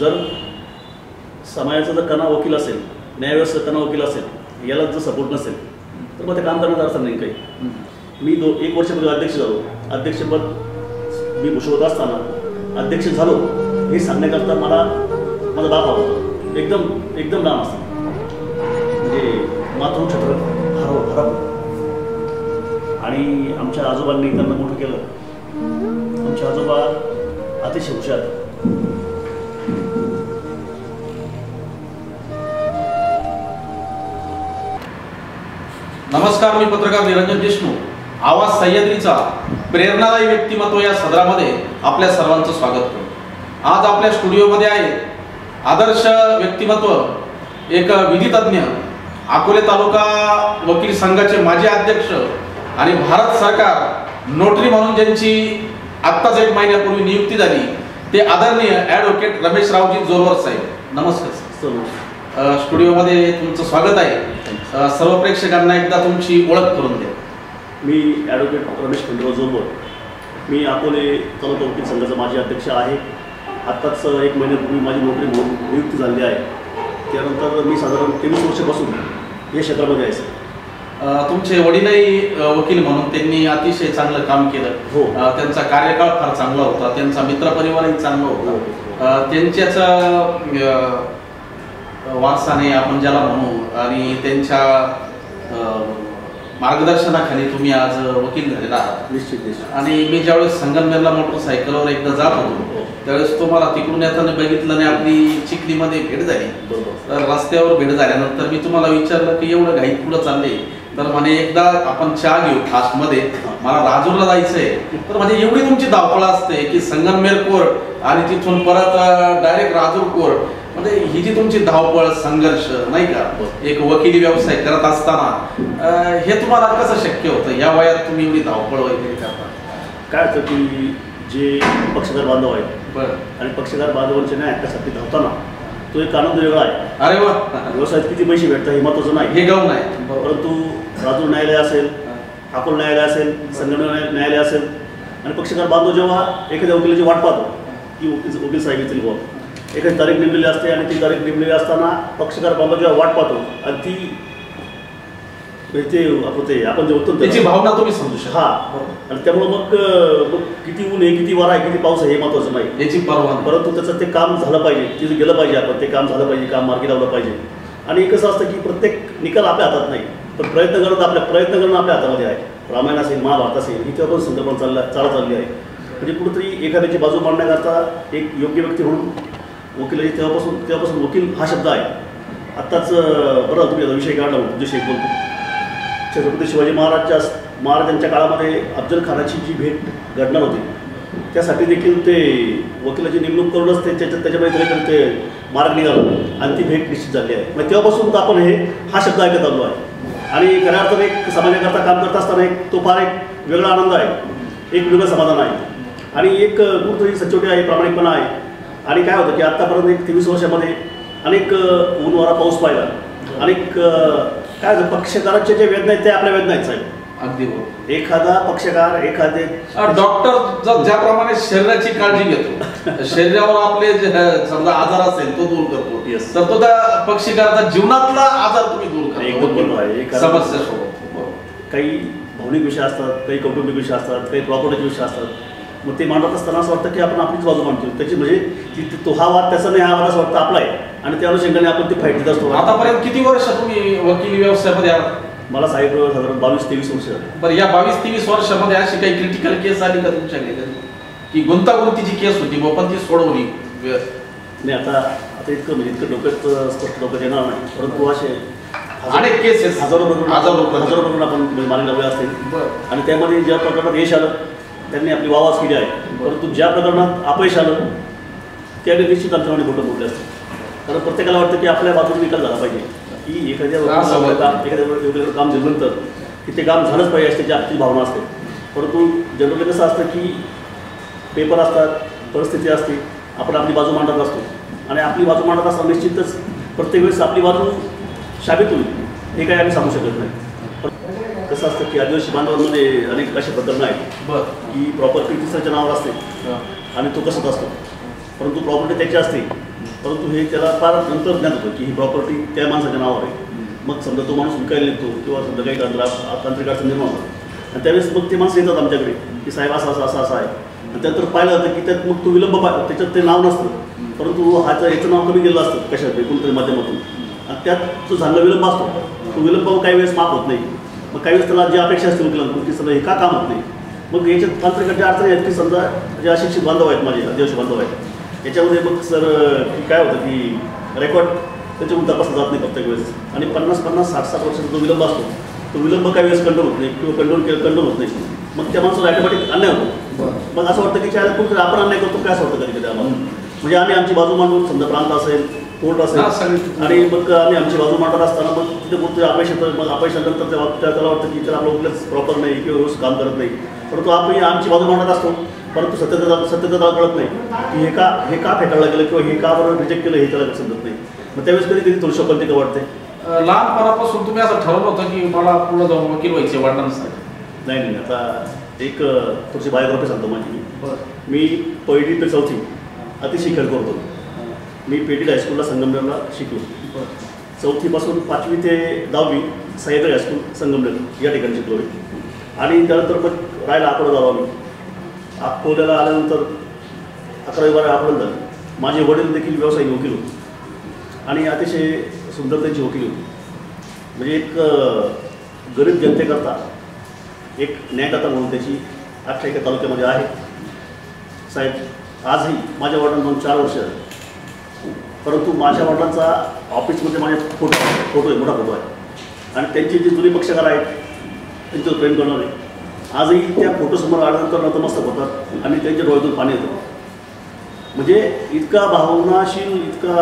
जर समाजाचा जर कणा वकील असेल, न्यायव्यवस्थेचा कणा वकील असेल, याला जर सपोर्ट नसेल तर मग ते काम करण्याचा अर्थ नाही काही. मी 1 वर्षापूर्वी अध्यक्ष झालो. अध्यक्षपद मी भूषवत असताना अध्यक्ष झालो हे सांगण्याकरता माझा बाप होता. एकदम लहान असतं, म्हणजे मातृछत्र हरव. आणि आमच्या आजोबांनी त्यांना मोठं केलं. आमचे आजोबा अतिशय हुशार. नमस्कार, मी पत्रकार निरंजन देशमुख. आवाज सह्याद्रीचा प्रेरणादायी व्यक्तिमत्व या सदरामध्ये आपल्या सर्वांचं स्वागत करतो. आज आपल्या स्टुडिओमध्ये आहे आदर्श व्यक्तिमत्व, एक विधितज्ञ, अकोले तालुका वकील संघाचे माजी अध्यक्ष आणि भारत सरकार नोटरी म्हणून ज्यांची आत्ताच 1 महिन्यापूर्वी नियुक्ती झाली, ते आदरणीय ॲडव्होकेट रमेश रावजी जोरवर साहेब. नमस्कार सर. स्टुडिओमध्ये तुमचं स्वागत आहे. सर्व प्रेक्षकांना एकदा तुमची ओळख करून द्या. मी ॲडव्होकेट रमेश खंडेराव जोरवर. मी अकोले तालुका वकील संघाचा माजी अध्यक्ष आहे. आत्ताच 1 महिन्यापूर्वी माझी नोकरी म्हणून नियुक्ती झाली आहे. त्यानंतर मी साधारण 23 वर्षापासून या क्षेत्रामध्ये आहे सर. तुमचे वडीलही वकील म्हणून त्यांनी अतिशय चांगलं काम केलं. हो. त्यांचा कार्यकाळ फार चांगला होता. त्यांचा मित्रपरिवारही चांगला होता. त्यांच्याच वारसाने आपण ज्याला म्हणू आणि त्यांच्या मार्गदर्शनाखाली तुम्ही आज वकील झालेला आहात. निश्चित. आणि मी ज्यावेळेस संगमनेरला मोटरसायकलवर एकदा जात होतो त्यावेळेस तुम्हाला तिकडून येताना बघितलं आणि आपली चिखलीमध्ये भेट झाली. तर रस्त्यावर भेट झाल्यानंतर मी तुम्हाला विचारलं की एवढं घाईत पुढं चालले, तर म्हणे एकदा आपण चहा घेऊ फास्टमध्ये, मला राजूरला जायचंय. तर म्हणजे एवढी तुमची धावपळ असते की संगमनेर कोर्ट आणि तिथून परत डायरेक्ट राजूर कोर्ट, म्हणजे ही जी तुमची धावपळ, संघर्ष नाही का, एक वकिली व्यवसाय करत असताना हे तुम्हाला कसं शक्य होतं? या वयात तुम्ही एवढी धावपळ वगैरे करता? काय होतं की जे पक्षकार बांधव आहेत आणि पक्षकार बांधवांच्या न्याय हक्कासाठी धावताना तो एक आनंद वेगळा आहे. अरे वा. व्यवसायात किती पैसे भेटतात हे महत्त्वाचं नाही, हे गाव नाही. परंतु राजूर न्यायालय असेल, अकोला न्यायालय असेल, संगमनेर न्यायालय असेल आणि पक्षकार बांधव जेव्हा एखाद्या वकिलाची वाट पाहतो की वकील साहेब येतील बुवा, एखादी तारीख नेमलेली असते आणि ती तारीख नेमलेली असताना पक्षकार बांधव जेव्हा वाट पाहतो आणि ती आपण जे होतो त्याची भावना तुम्ही समजू शकता. आणि त्यामुळे मग किती ऊन आहे, किती वारा आहे, किती पाऊस आहे हे महत्त्वाचं नाही, याची पर्वा. परंतु त्याचं ते काम झालं पाहिजे, तिथे गेलं पाहिजे, आपण ते काम झालं पाहिजे, काम मार्गी लावलं पाहिजे. आणि कसं असतं की प्रत्येक निकाल आपल्या हातात नाही, पण प्रयत्न करणं आपल्या हातामध्ये आहे. रामायण असेल, महाभारत असेल, ही तेव्हा पण संकल्पना चालली आहे. म्हणजे कुठेतरी एखाद्याची बाजू मांडण्याकरता एक योग्य व्यक्ती म्हणून वकिलाची तेव्हापासून वकील हा शब्द आहे. आत्ताच बरं तुम्ही विषय काढला म्हणून विषय बोलतो. छत्रपती शिवाजी महाराजांच्या काळामध्ये अफजल खानाची जी भेट घडणार होती त्यासाठी देखील ते वकिलाची नेमणूक करूनच त्याच्यामध्ये ते मार्ग निघाला आणि ती भेट निश्चित झाली आहे. मग तेव्हापासून आपण हा शब्द ऐकत आलो आहे. आणि खऱ्या अर्थाने एक समाजाकरता काम करत असताना तो फार एक वेगळा आनंद आहे, एक वेगळं समाधान आहे आणि एक कुठेतरी सचोटी आहे, प्रामाणिकपणा आहे. आणि काय होतं की आत्तापर्यंत एक 23 वर्षामध्ये अनेक ऊन वारा पाऊस पाहिला, अनेक काय होतं पक्षकारांच्या जे वेदना आहेत त्या आपल्या वेदना आहेत साहेब. अगदी बरोबर. एखादा पक्षकार, एखादे डॉक्टर ज्याप्रमाणे शरीराची काळजी घेतो, शरीरावर आपले समजा आजार असेल तो दूर करतो, तर तो त्या पक्षकाराचा जीवनातला आजार तुम्ही दूर करतो. समस्या सोडवतो. काही भावनिक विषय असतात, काही कौटुंबिक विषय असतात, काही प्रॉपर्टीचे विषय असतात. मग ते मांडत असताना असं वाटतं की आपण आपलीच बाजू मांडतो, त्याची म्हणजे तो हा वाद त्याचा नाही, हा वाद असं वाटतं आपला आहे आणि त्या अनुषंगाने आपण ती फाईट देत असतो. आतापर्यंत किती वर्ष तुम्ही वकिली व्यवसायामध्ये आहात? मला साहेब साधारण 22-23 वर्ष झाली. बरं, या 22-23 वर्षामध्ये अशी काही क्रिटिकल केस आली का तुमच्याकडे की गुंतागुंतीची केस होती पण ती सोडवली? नाही, आता इतकं डोक्यात स्पष्ट डोक्यात येणार नाही, परंतु असे अनेक केसेस, हजारो प्रकरण आपण मार्गी लावले असतील आणि त्यामध्ये ज्या प्रकरणात यश आलं त्यांनी आपली वाहवास केली आहे, परंतु ज्या प्रकरणात अपयश आलं त्याने निश्चित अंतराने बोटं मोडले असते. कारण प्रत्येकाला वाटतं की आपल्या बाजूने निकाल झाला पाहिजे, की एखाद्या काम दिल्यानंतर की ते काम झालंच पाहिजे असते, त्याची भावना असते. परंतु जनरली कसं असतं की पेपर असतात, परिस्थिती असते, आपण आपली बाजू मांडत असतो आणि आपली बाजू मांडत असताना निश्चितच प्रत्येक वेळेस आपली बाजू शाबित होईल हे काही आम्ही सांगू शकत नाही. कसं असतं की आदिवासी बांधवांमध्ये अनेक असे प्रकरणं आहेत की प्रॉपर्टी तिसऱ्याच्या नावावर असते आणि तो कसंच असतो. परंतु प्रॉपर्टी त्याची असते, परंतु हे त्याला फार नंतर ज्ञात होतं की ही प्रॉपर्टी त्या माणसाच्या नावावर आहे. मग समजा तो माणूस विकायला निघतो किंवा समजा काही तांत्रिक अडचण निर्माण होतं आणि त्यावेळेस मग ते माणसं येतात आमच्याकडे की साहेब असं आहे. आणि त्यानंतर पाहिलं जातं की त्यात मग तो विलंब त्याच्यात ते नाव नसतं, परंतु याचं नाव कमी गेलं असतं कशात कोणतरी माध्यमातून, आणि त्यात जो झालेला विलंब असतो तो विलंब काही वेळेस माफ होत नाही. मग काही वेळेस त्याला जी अपेक्षा असते वकिलांकडून की समजा हे का काम होत नाही. मग याच्यात तांत्रिक ज्या अडचणी आहेत की समजा जे अशिक्षित बांधव आहेत, माझे आदिवासी बांधव आहेत, याच्यामध्ये मग सर की काय होतं की रेकॉर्ड त्याच्याकडून तपासला जात नाही प्रत्येक वेळेस, आणि 50-60 वर्षाचा जो विलंब असतो तो विलंब काही वेळेस कंट्रोल होत नाही किंवा कंट्रोल होत नाही. मग त्या माणसाला ऑटोमॅटिक अन्याय होतो. मग असं वाटतं की चार कोणतरी आपण अन्याय करतो काय असं वाटतं कधी कधी आम्हाला. म्हणजे आम्ही आमची बाजू मांडून समजा प्रांत असेल, कोर्ट असेल, आणि मग आम्ही आमची बाजू मांडत असताना मग तिथे कोणतरी अपयश येतं. मग अपयशानंतर त्याला वाटतं की त्याला आपलं वकीलच प्रॉपर नाही किंवा व्यवस्थित काम करत नाही, परंतु आपण आमची बाजू मांडत असतो, परंतु सत्यता कळत नाही की हे का फेटाळलं गेलं किंवा हे का बरं रिजेक्ट केलं हे त्याला समजत नाही. मग त्यावेळेस कधी थोडी शोकंतिका वाटते. लहानपणापासून तुम्ही असं ठरवलं होतं की मला पुढे जाऊन वकील व्हायचे वडिलांसाठी? नाही, आता एक थोडीशी बायोग्राफी सांगतो माझी. मी पहिली ते चौथी अतिशय खेळ करतो. मी पेटीड हायस्कूलला संगमनेरला शिकलो. चौथीपासून 5वी ते 10वी सह्याद्री हायस्कूल संगमनेर या ठिकाणी शिकलो. आणि त्यानंतर मग राहायला अकोला झालो. आम्ही अकोल्याला आल्यानंतर 11वी-12वी अकोल्याला झाली. माझे वडील देखील व्यावसायिक वकील होते आणि अतिशय सुंदर त्यांची वकील होती. म्हणजे एक गरीब जनतेकरता एक न्यायदाता म्हणून त्याची अख्ख्या एका तालुक्यामध्ये आहे. साहेब आजही माझ्या वडिलांना 4 वर्ष आहे, परंतु माझ्या वडिलांचा ऑफिसमध्ये माझे फोटो आहे, मोठा फोटो आहे. आणि त्यांचे जे जुने पक्षकार आहेत त्यांच्यावर प्रेम करणार आहे. आजही त्या फोटोसमोर आल्यानंतर नतमस्तक होतात आणि त्यांच्या डोळ्यातून पाणी येतं. म्हणजे इतका भावनाशील, इतका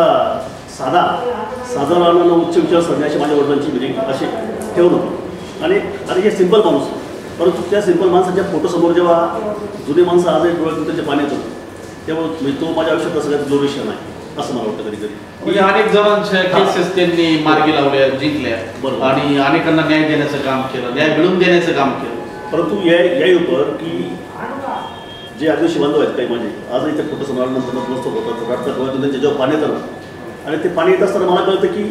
साधारण उच्च विचार करण्याची माझ्या वडिलांची म्हणजे असे ठेवून होतं. आणि हे सिंपल माणूस, परंतु त्या सिंपल माणसाच्या फोटोसमोर जेव्हा जुने माणसं आजही डोळ्यातून त्याचे पाणी येतं, तेव्हा म्हणजे तो माझ्या आयुष्यातला सगळ्यात ग्लोरिशन आहे असं मला वाटतं कधी कधी. म्हणजे अनेक जणांच्या केसेस त्यांनी मार्गी लावल्या, जिंकल्या, बरोबर, आणि अनेकांना न्याय देण्याचं काम केलं, न्याय मिळवून देण्याचं काम केलं. परंतु यावर की जे आदिवासी बांधव आहेत काही माझे आजही त्या फोटोसमोर आल्यानंतर मस्त होतात, रडतात डोळ्यातून त्यांच्या जेव्हा पाणी येतं ना, आणि ते पाणी येत असताना मला कळतं की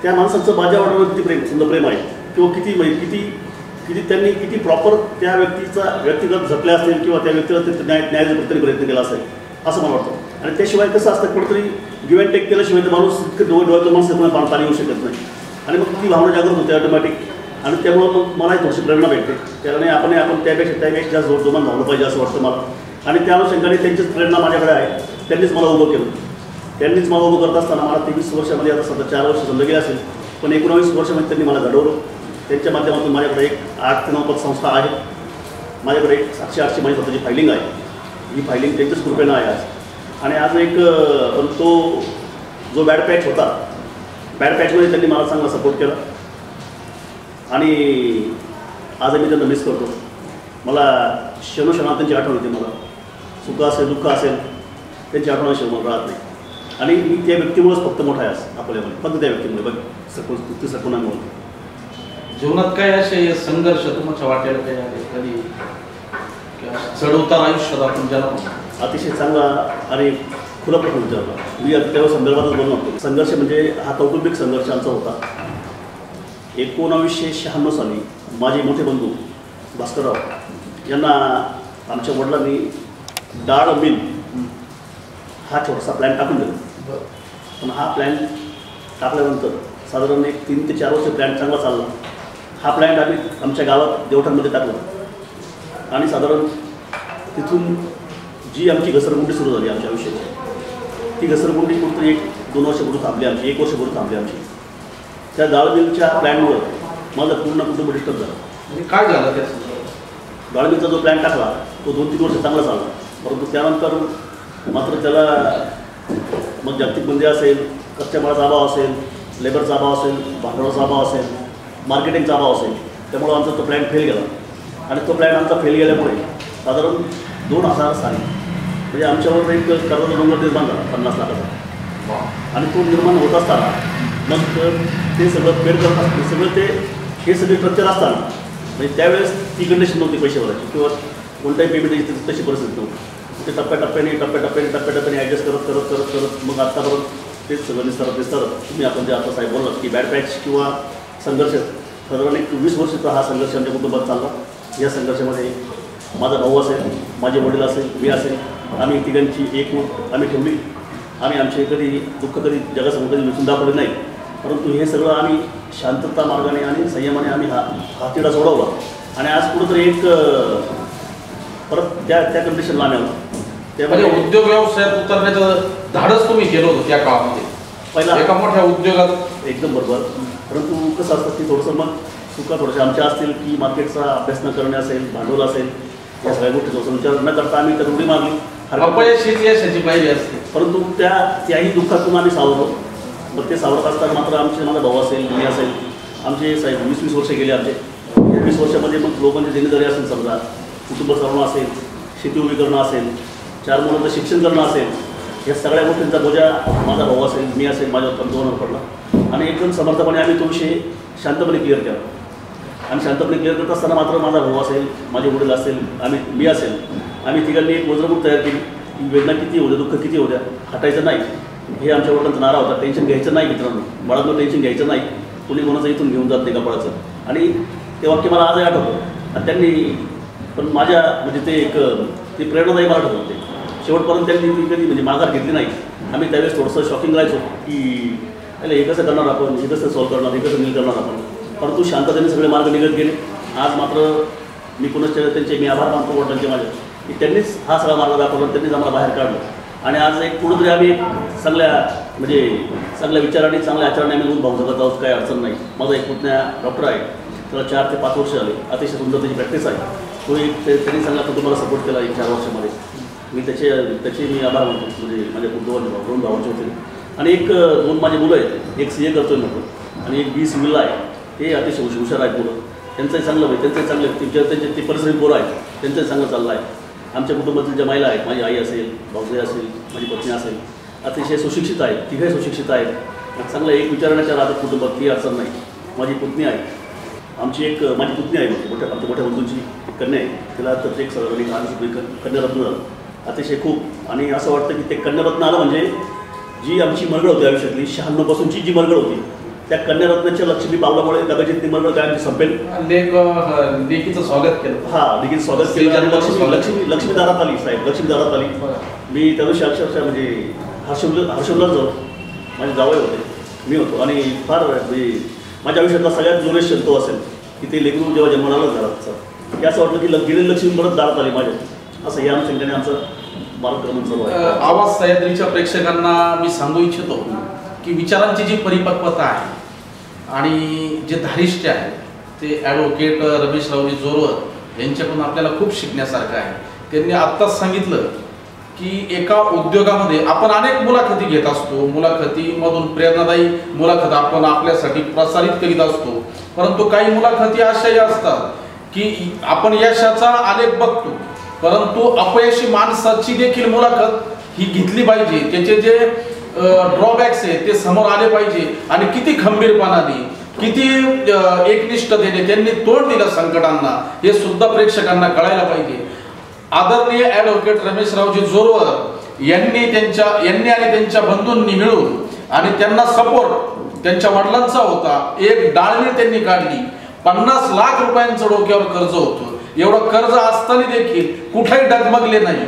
त्या माणसाचं माझ्या वडिलांवर किती समजा प्रेम आहे किंवा किती त्यांनी किती प्रॉपर त्या व्यक्तिगत जपल्या असतील किंवा त्या व्यक्तीला ते न्यायाचा कुठेतरी प्रयत्न केला असेल असं मला वाटतं. आणि त्याशिवाय कसं असतं, कुठेतरी गिव्ह अँड टेक केल्याशिवाय ते माणूस इतकं डोळ्यातून माणसं पाणी येऊ शकत नाही. आणि मग ती भावना जागृत होते ऑटोमॅटिक, आणि त्यामुळं मग मलाही थोडीशी प्रेरणा भेटते. त्याने आपण त्यापेक्षा जास्त जोरजोमान धावलं पाहिजे असं वाटतं मला. आणि त्या अनुषंगाने त्यांचीच प्रेरणा माझ्याकडे आहे. त्यांनीच मला उभं केलं. त्यांनीच मला उभं करत असताना मला 23 वर्षामध्ये आता सध्या 4 वर्ष समजा गेले असेल, पण 19 वर्षामध्ये त्यांनी मला घडवलं. त्यांच्या माध्यमातून माझ्याकडे एक 8 ते 9 पतसंस्था आहे. माझ्याकडे एक 700-800 माझी स्वतःची फायलिंग आहे. ही फायलिंग त्यांच्याच कृपेनं आहे आज. आणि आज एक तो जो बॅड पॅच होता, बॅड पॅचमध्ये त्यांनी मला चांगला सपोर्ट केला आणि आज मी त्यांना मिस करतो. मला क्षणोक्षणात त्यांची आठवण येते. मला सुख असेल दुःख असेल त्यांची आठवण असेल मला राहत नाही. आणि मी त्या व्यक्तीमुळेच फक्त मोठा आहे आपल्यामध्ये, फक्त त्या व्यक्तीमुळे बघ सकुनामुळे. जीवनात काय असे संघर्ष तुमच्या वाटेला काही आले कधी, चढउतार आयुष्यात आपण ज्याला अतिशय चांगला आणि खुला प्रश्न विचारला. मी त्या संदर्भातच बोलतो. संघर्ष म्हणजे हा कौटुंबिक संघर्ष आमचा होता. 1996 साली माझे मोठे बंधू भास्करराव यांना आमच्या वडिलांनी डाळ मिल हा छोटासा प्लॅन टाकून दिला. पण हा प्लॅन टाकल्यानंतर साधारण एक 3 ते 4 वर्ष प्लॅन चांगला चालला. हा प्लॅन आम्ही आमच्या गावात देवठांमध्ये टाकला आणि साधारण तिथून जी आमची घसरगुंडी सुरू झाली आमच्या आयुष्याची, ती घसरगुंडी कुठेतरी 1-2 वर्षापूर्वी थांबली आमची, 1 वर्षापूर्वी थांबली आमची. त्या डाळमिलच्या प्लॅनमुळं माझं पूर्ण कुटुंब डिस्टर्ब झालं. म्हणजे काय झालं त्या डाळमिलचा जो प्लॅन टाकला तो 2-3 वर्ष चांगला चालला, परंतु त्यानंतर मात्र त्याला मग जागतिक मंदी असेल, कच्च्या मालाचा अभाव असेल, लेबरचा अभाव असेल, भांडवलाचा अभाव असेल, मार्केटिंगचा अभाव असेल, त्यामुळं आमचा तो प्लॅन फेल गेला. आणि तो प्लॅन आमचा फेल गेल्यामुळे साधारण 2000 साली म्हणजे आमच्यावर एक कर्जाचा डोंगर निर्माण झाला 50 लाखाचा. आणि तो निर्माण होत असताना मग ते सगळं पेड करत असतं, हे सगळे प्रत्यय असताना म्हणजे त्यावेळेस ती कंडिशन नव्हती पैसे भरायची किंवा कोणत्याही पेमेंट तशी परिस्थिती नव्हती. ते टप्प्याटप्प्याने ॲडजस्ट करत मग आत्तापर्यंत तेच सगळं निस्तारत तुम्ही आपण जे आता साहेब बोललात की बॅड पॅच किंवा संघर्ष साधारण एक 20 वर्षाचा हा संघर्ष आमच्या कुटुंबात चालला. या संघर्षामध्ये माझा भाऊ असेल, माझे वडील असेल, मी असेल, आम्ही तिघांची एकमूट आम्ही ठेवली. आम्ही आमचे कधी दुःख कधी जगासमोर कधी विसरून दाखवले नाही. परंतु हे सगळं आम्ही शांतता मार्गाने आणि संयमाने आम्ही हा तिढा सोडवला आणि आज कुठंतरी एक परत त्या कंडिशनला आम्ही आलो. त्यामध्ये उद्योग व्यवसायात उतरण्याचं धाडस तुम्ही केलं होतं त्या काळामध्ये पहिला एका मोठ्या उद्योगात. एकदम बरोबर. परंतु कसं असतं की थोडंसं मग चुका थोड्याशा आमच्या असतील की मार्केटचा अभ्यास न करणे असेल, भांडवल असेल, या सगळ्या गोष्टीचा विचार न करता आम्ही तर उडी मारली. यशाची पायरी असते. परंतु त्याही दुःखातून आम्ही सावरलो. मग ते सावरत असताना मात्र माझा भाऊ असेल, मी असेल, आमचे साहेब 20 वर्ष गेले आमचे. 20 वर्षामध्ये मग लोकांची जिम्मेदारी असेल, समजा कुटुंब चालवणं असेल, शेती उभी करणं असेल, 4 मुलांचं शिक्षण करणं असेल, या सगळ्या गोष्टींचा बोजा माझा भाऊ असेल, मी असेल, माझ्यावर कमजोर पडला आणि एकदम समर्थपणे आम्ही तो विषय शांतपणे क्लिअर केला. आणि शांतपणे क्लिअर करत असताना मात्र माझा भाऊ असेल, माझे वडील असेल, मी असेल, आम्ही तिघांनी एक वज्रमूठ तयार केली की वेदना किती होत्या, दुःख किती होत्या, हटायचं नाही. हे आमच्या वडिलांचा नारा होता. टेन्शन घ्यायचं नाही मित्रांनो, बाळांना टेन्शन घ्यायचं नाही, कुणी कोणाचं इथून घेऊन जात नाही कपाळाचं. आणि ते वाक्य मला आजही आठवतं. आणि त्यांनी पण माझ्या म्हणजे ते प्रेरणादायी मला आठवत होते. शेवटपर्यंत त्यांनी कधी म्हणजे माघार घेतली नाही. आम्ही त्यावेळेस थोडंसं शॉकिंग राहायचो की अरे हे कसं करणार आपण, हे कसं सॉल्व्ह करणार, हे कसं नील करणार आपण. परंतु शांततेने सगळे मार्ग निघत गेले. आज मात्र मी त्यांचे मी आभार मानतो वडिलांचे माझे की त्यांनीच हा सगळा मार्ग दाखवला, त्यांनीच आम्हाला बाहेर काढलं. आणि आज एक कुठंतरी आम्ही चांगल्या विचाराने चांगल्या आचरणाने आम्ही भाऊ जगत आहोत, काही अडचण नाही. माझा एक पुतण्या डॉक्टर आहे, त्याला 4 ते 5 वर्ष झाले, अतिशय सुंदर त्याची प्रॅक्टिस आहे. त्यांनी चांगला कुटुंबाला सपोर्ट केला 4 वर्षामध्ये. मी त्याचे मी आभार मानतो. म्हणजे माझ्या दोन भावांचे होते. आणि 2 माझे मुलं आहेत. एक CA करतोय मोठं आणि एक B सिव्हिलला आहे. ते अतिशय हुशार आहेत मुलं. त्यांचंही चांगलं होईल, त्यांचंही चांगलं त्यांचे परिसरी पोरं आहेत, त्यांचंही चांगलं चाललं आहे. आमच्या कुटुंबातील ज्या महिला आहेत, माझी आई असेल, भाऊजाई असेल, माझी पत्नी असेल, अतिशय सुशिक्षित आहेत, तिघही सुशिक्षित आहेत. चांगलं एक विचारण्याच्या राहतात कुटुंबात, ती अडचण नाही. माझी पुतणी आहे, माझी पुतणी आहे, आमच्या मोठ्या बंधूंची कन्या आहे. तिला तर एक कन्यारत्न झालं अतिशय खूप. आणि असं वाटतं की ते कन्यारत्न आलं म्हणजे जी आमची मरगळ होती आयुष्यातली 96 पासूनची जी मरगळ होती, त्या कन्यारत्नाच्या लक्ष्मी पावलामुळे कदाचित ती मरगळ काय आमची संपेल. लेकीचं स्वागत केलं. लेकीचं स्वागत केलं आणि लक्ष्मी दारात आली. साहेब लक्ष्मी दारात आली. मी त्या दिवशी अक्षरशः म्हणजे हर्षोल्लास झालो. माझे जावई होते, मी होतो आणि फार म्हणजे माझ्या आयुष्यातला सगळ्यात जुने क्षण तो असेल की ते लेकरू जेव्हा जन्माला घरात की असं वाटलं की गेलेली लक्ष्मी परत दारात आली माझ्या. असं या अनुषंगाने आमचं मार्गक्रमण चालू आहे. आवाज सह्याद्रीच्या प्रेक्षकांना मी सांगू इच्छितो की विचारांची जी परिपक्वता आहे आणि जे धारिष्ट्य आहे ते ॲडव्होकेट रमेशरावजी जोरवर यांच्याकडून आपल्याला खूप शिकण्यासारखं आहे. त्यांनी आत्ताच सांगितलं की एका उद्योगामध्ये आपण अनेक मुलाखती घेत असतो, मुलाखतीमधून प्रेरणादायी मुलाखत आपण आपल्यासाठी प्रसारित करीत असतो. परंतु काही मुलाखती अशाही असतात की आपण यशाचा आलेख बघतो, परंतु अपयशी माणसाची देखील मुलाखत ही घेतली पाहिजे. त्याचे जे ड्रॉबॅक्स आहेत ते समोर आले पाहिजे आणि किती खंबीरपणाने, किती एकनिष्ठतेने त्यांनी तोंड दिलं संकटांना, हे सुद्धा प्रेक्षकांना कळायला पाहिजे. आदरणीय ॲडव्होकेट रमेशरावजी जोरवर यांनी आणि त्यांच्या बंधूंनी मिळून आणि त्यांना सपोर्ट त्यांच्या वडिलांचा होता. एक डाळणी त्यांनी काढली. 50 लाख रुपयांचं डोक्यावर कर्ज होतं. एवढं कर्ज असताना देखील कुठेही डगमगले नाही,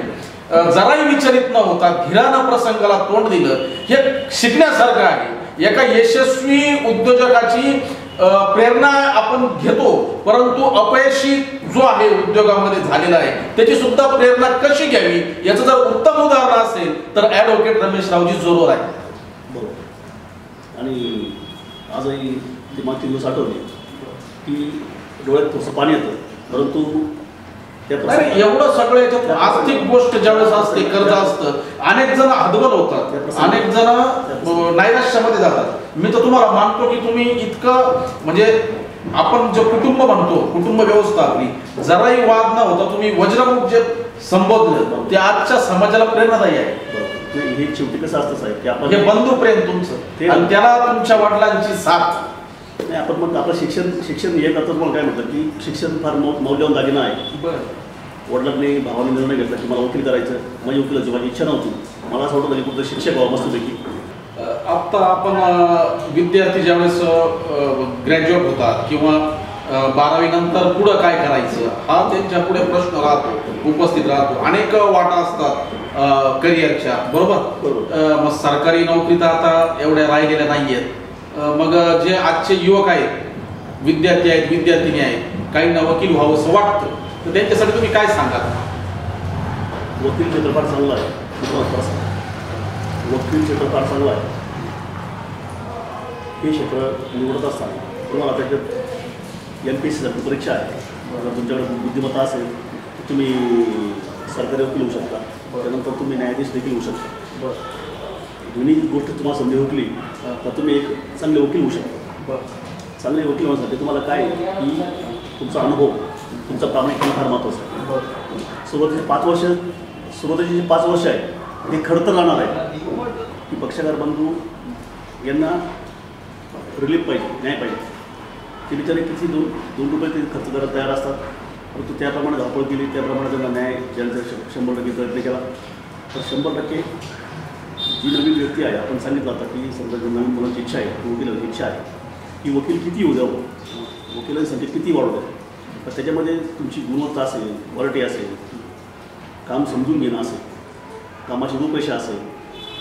जराही विचलित न होता धीरानं प्रसंगाला तोंड दिलं. हे शिकण्यासारखं आहे. एका यशस्वी उद्योजकाची प्रेरणा आपण घेतो, परंतु अपयशी जो आहे उद्योगामध्ये झालेला आहे त्याची सुद्धा प्रेरणा कशी घ्यावी याचं जर उत्तम उदाहरण असेल तर ॲडव्होकेट रमेशरावजी जोरवर आहे. बरोबर. आणि आजही ती मागची दिवस आठवली की डोळ्यात थोडंसं पाणी येतं. परंतु एवढं सगळं याच्यात आर्थिक गोष्ट ज्यावेळेस असते, कर्ज असतं, अनेक जण हतबल होतात, अनेक जण नैराश्यामध्ये जातात. मी तर तुम्हाला मानतो की तुम्ही इतकं म्हणजे आपण जे कुटुंब म्हणतो, कुटुंब व्यवस्था आपली जराही वाद न होता तुम्ही वज्रमुख जे संबोधलं ते आजच्या समाजाला प्रेरणादायी आहे. हे शेवटी कसं असतं साहेब की आपण हे बंधू प्रेम तुमचं आणि त्याला तुमच्या वडिलांची साथ. नाही आपण मग आपलं शिक्षण हे करतो. मला काय म्हटलं की शिक्षण फार मौल्यवान दागिना आहे. वडिलांनी भावाने निर्णय घेतला की मला वकील करायचं. माझी वकिलाची माझी इच्छा नव्हती. मला असं वाटतं की कुठलं शिक्षक व्हावं मस्तपैकी. आत्ता आपण विद्यार्थी ज्यावेळेस ग्रॅज्युएट होतात किंवा 12वी नंतर पुढं काय करायचं हा त्यांच्या पुढे प्रश्न राहतो, उपस्थित राहतो. अनेक वाटा असतात करिअरच्या, बरोबर. मग सरकारी नोकरी तर आता एवढ्या राहिलेल्या नाही आहेत. मग जे आजचे युवक आहेत, विद्यार्थी आहेत, विद्यार्थिनी आहेत, काहींना वकील व्हावं असं वाटतं, तर त्यांच्यासाठी तुम्ही काय सांगाल? वकील क्षेत्र फार चांगलं आहे. वकील क्षेत्र फार चांगलं आहे. हे क्षेत्र निवडत असताना तुम्हाला त्याच्यात MPSC सारखी परीक्षा आहे. जर तुमच्याकडे बुद्धिमत्ता असेल तर तुम्ही सरकारी वकील होऊ शकता. त्यानंतर तुम्ही न्यायाधीश देखील होऊ शकता. दोन्ही गोष्टी तुम्हाला संधी हुकली तर तुम्ही एक चांगले वकील होऊ शकता. चांगले वकील होण्यासाठी तुम्हाला काय की तुमचा अनुभव, तुमचा प्रामाणिकपणा फार महत्त्वाचा आहे. सुरुवातीची जी 5 वर्ष आहे ते खडतर राहणार आहे की पक्षकार बंधू यांना रिलीफ पाहिजे, न्याय पाहिजे. ते बिचारे किती दोन रुपये ते खर्च करायला तयार असतात, परंतु त्याप्रमाणे धावपळ केली, त्याप्रमाणे त्यांना न्याय ज्यांचा 100% प्रयत्न केला तर 100% जी नवीन व्यक्ती आहे, आपण सांगितलं आता की समजा जी नवीन मुलांची इच्छा आहे, वकिलांची इच्छा आहे की वकील किती होऊ द्यावं, वकिलांची संख्या किती वाढू द्यावं, तर त्याच्यामध्ये तुमची गुणवत्ता असेल, क्वालिटी असेल, काम समजून घेणं असेल, कामाची रूपरेषा असेल,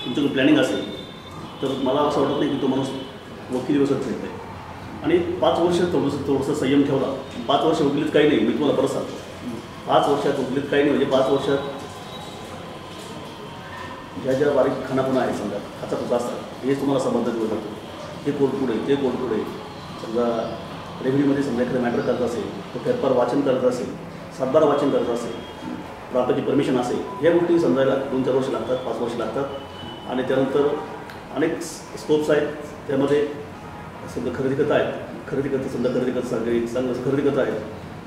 तुमच्याकडे प्लॅनिंग असेल, तर मला असं वाटत नाही की तो माणूस वकील व्यवसायात फिरत आहे. आणि 5 वर्ष थोडंसं संयम ठेवला. 5 वर्ष वकिलीत काही नाही. मी तुम्हाला परत सांगतो, 5 वर्षात वकिलीत काही नाही. म्हणजे 5 वर्षात ज्या बारीक खानापुणा आहे, समजा खाचाखुचा असतात, हे तुम्हाला संबंध दिलं जातो. हे कोर्ट पुढे, ते कोर्ट पुढे. समजा रेव्हेन्यूमध्ये समजा एखादं मॅटर करत असेल, तर फेरफार वाचन करत असेल, सातबारा वाचन करत असेल, प्राप्ताची परमिशन असेल, ह्या गोष्टी समजायला 2-4 वर्ष लागतात, 5 वर्ष लागतात. आणि त्यानंतर अनेक स्कोप्स आहेत. त्यामध्ये समजा खरेदी करता आहेत, खरेदी करता समजा खरेदी करता चांगलं खरेदी करता आहेत,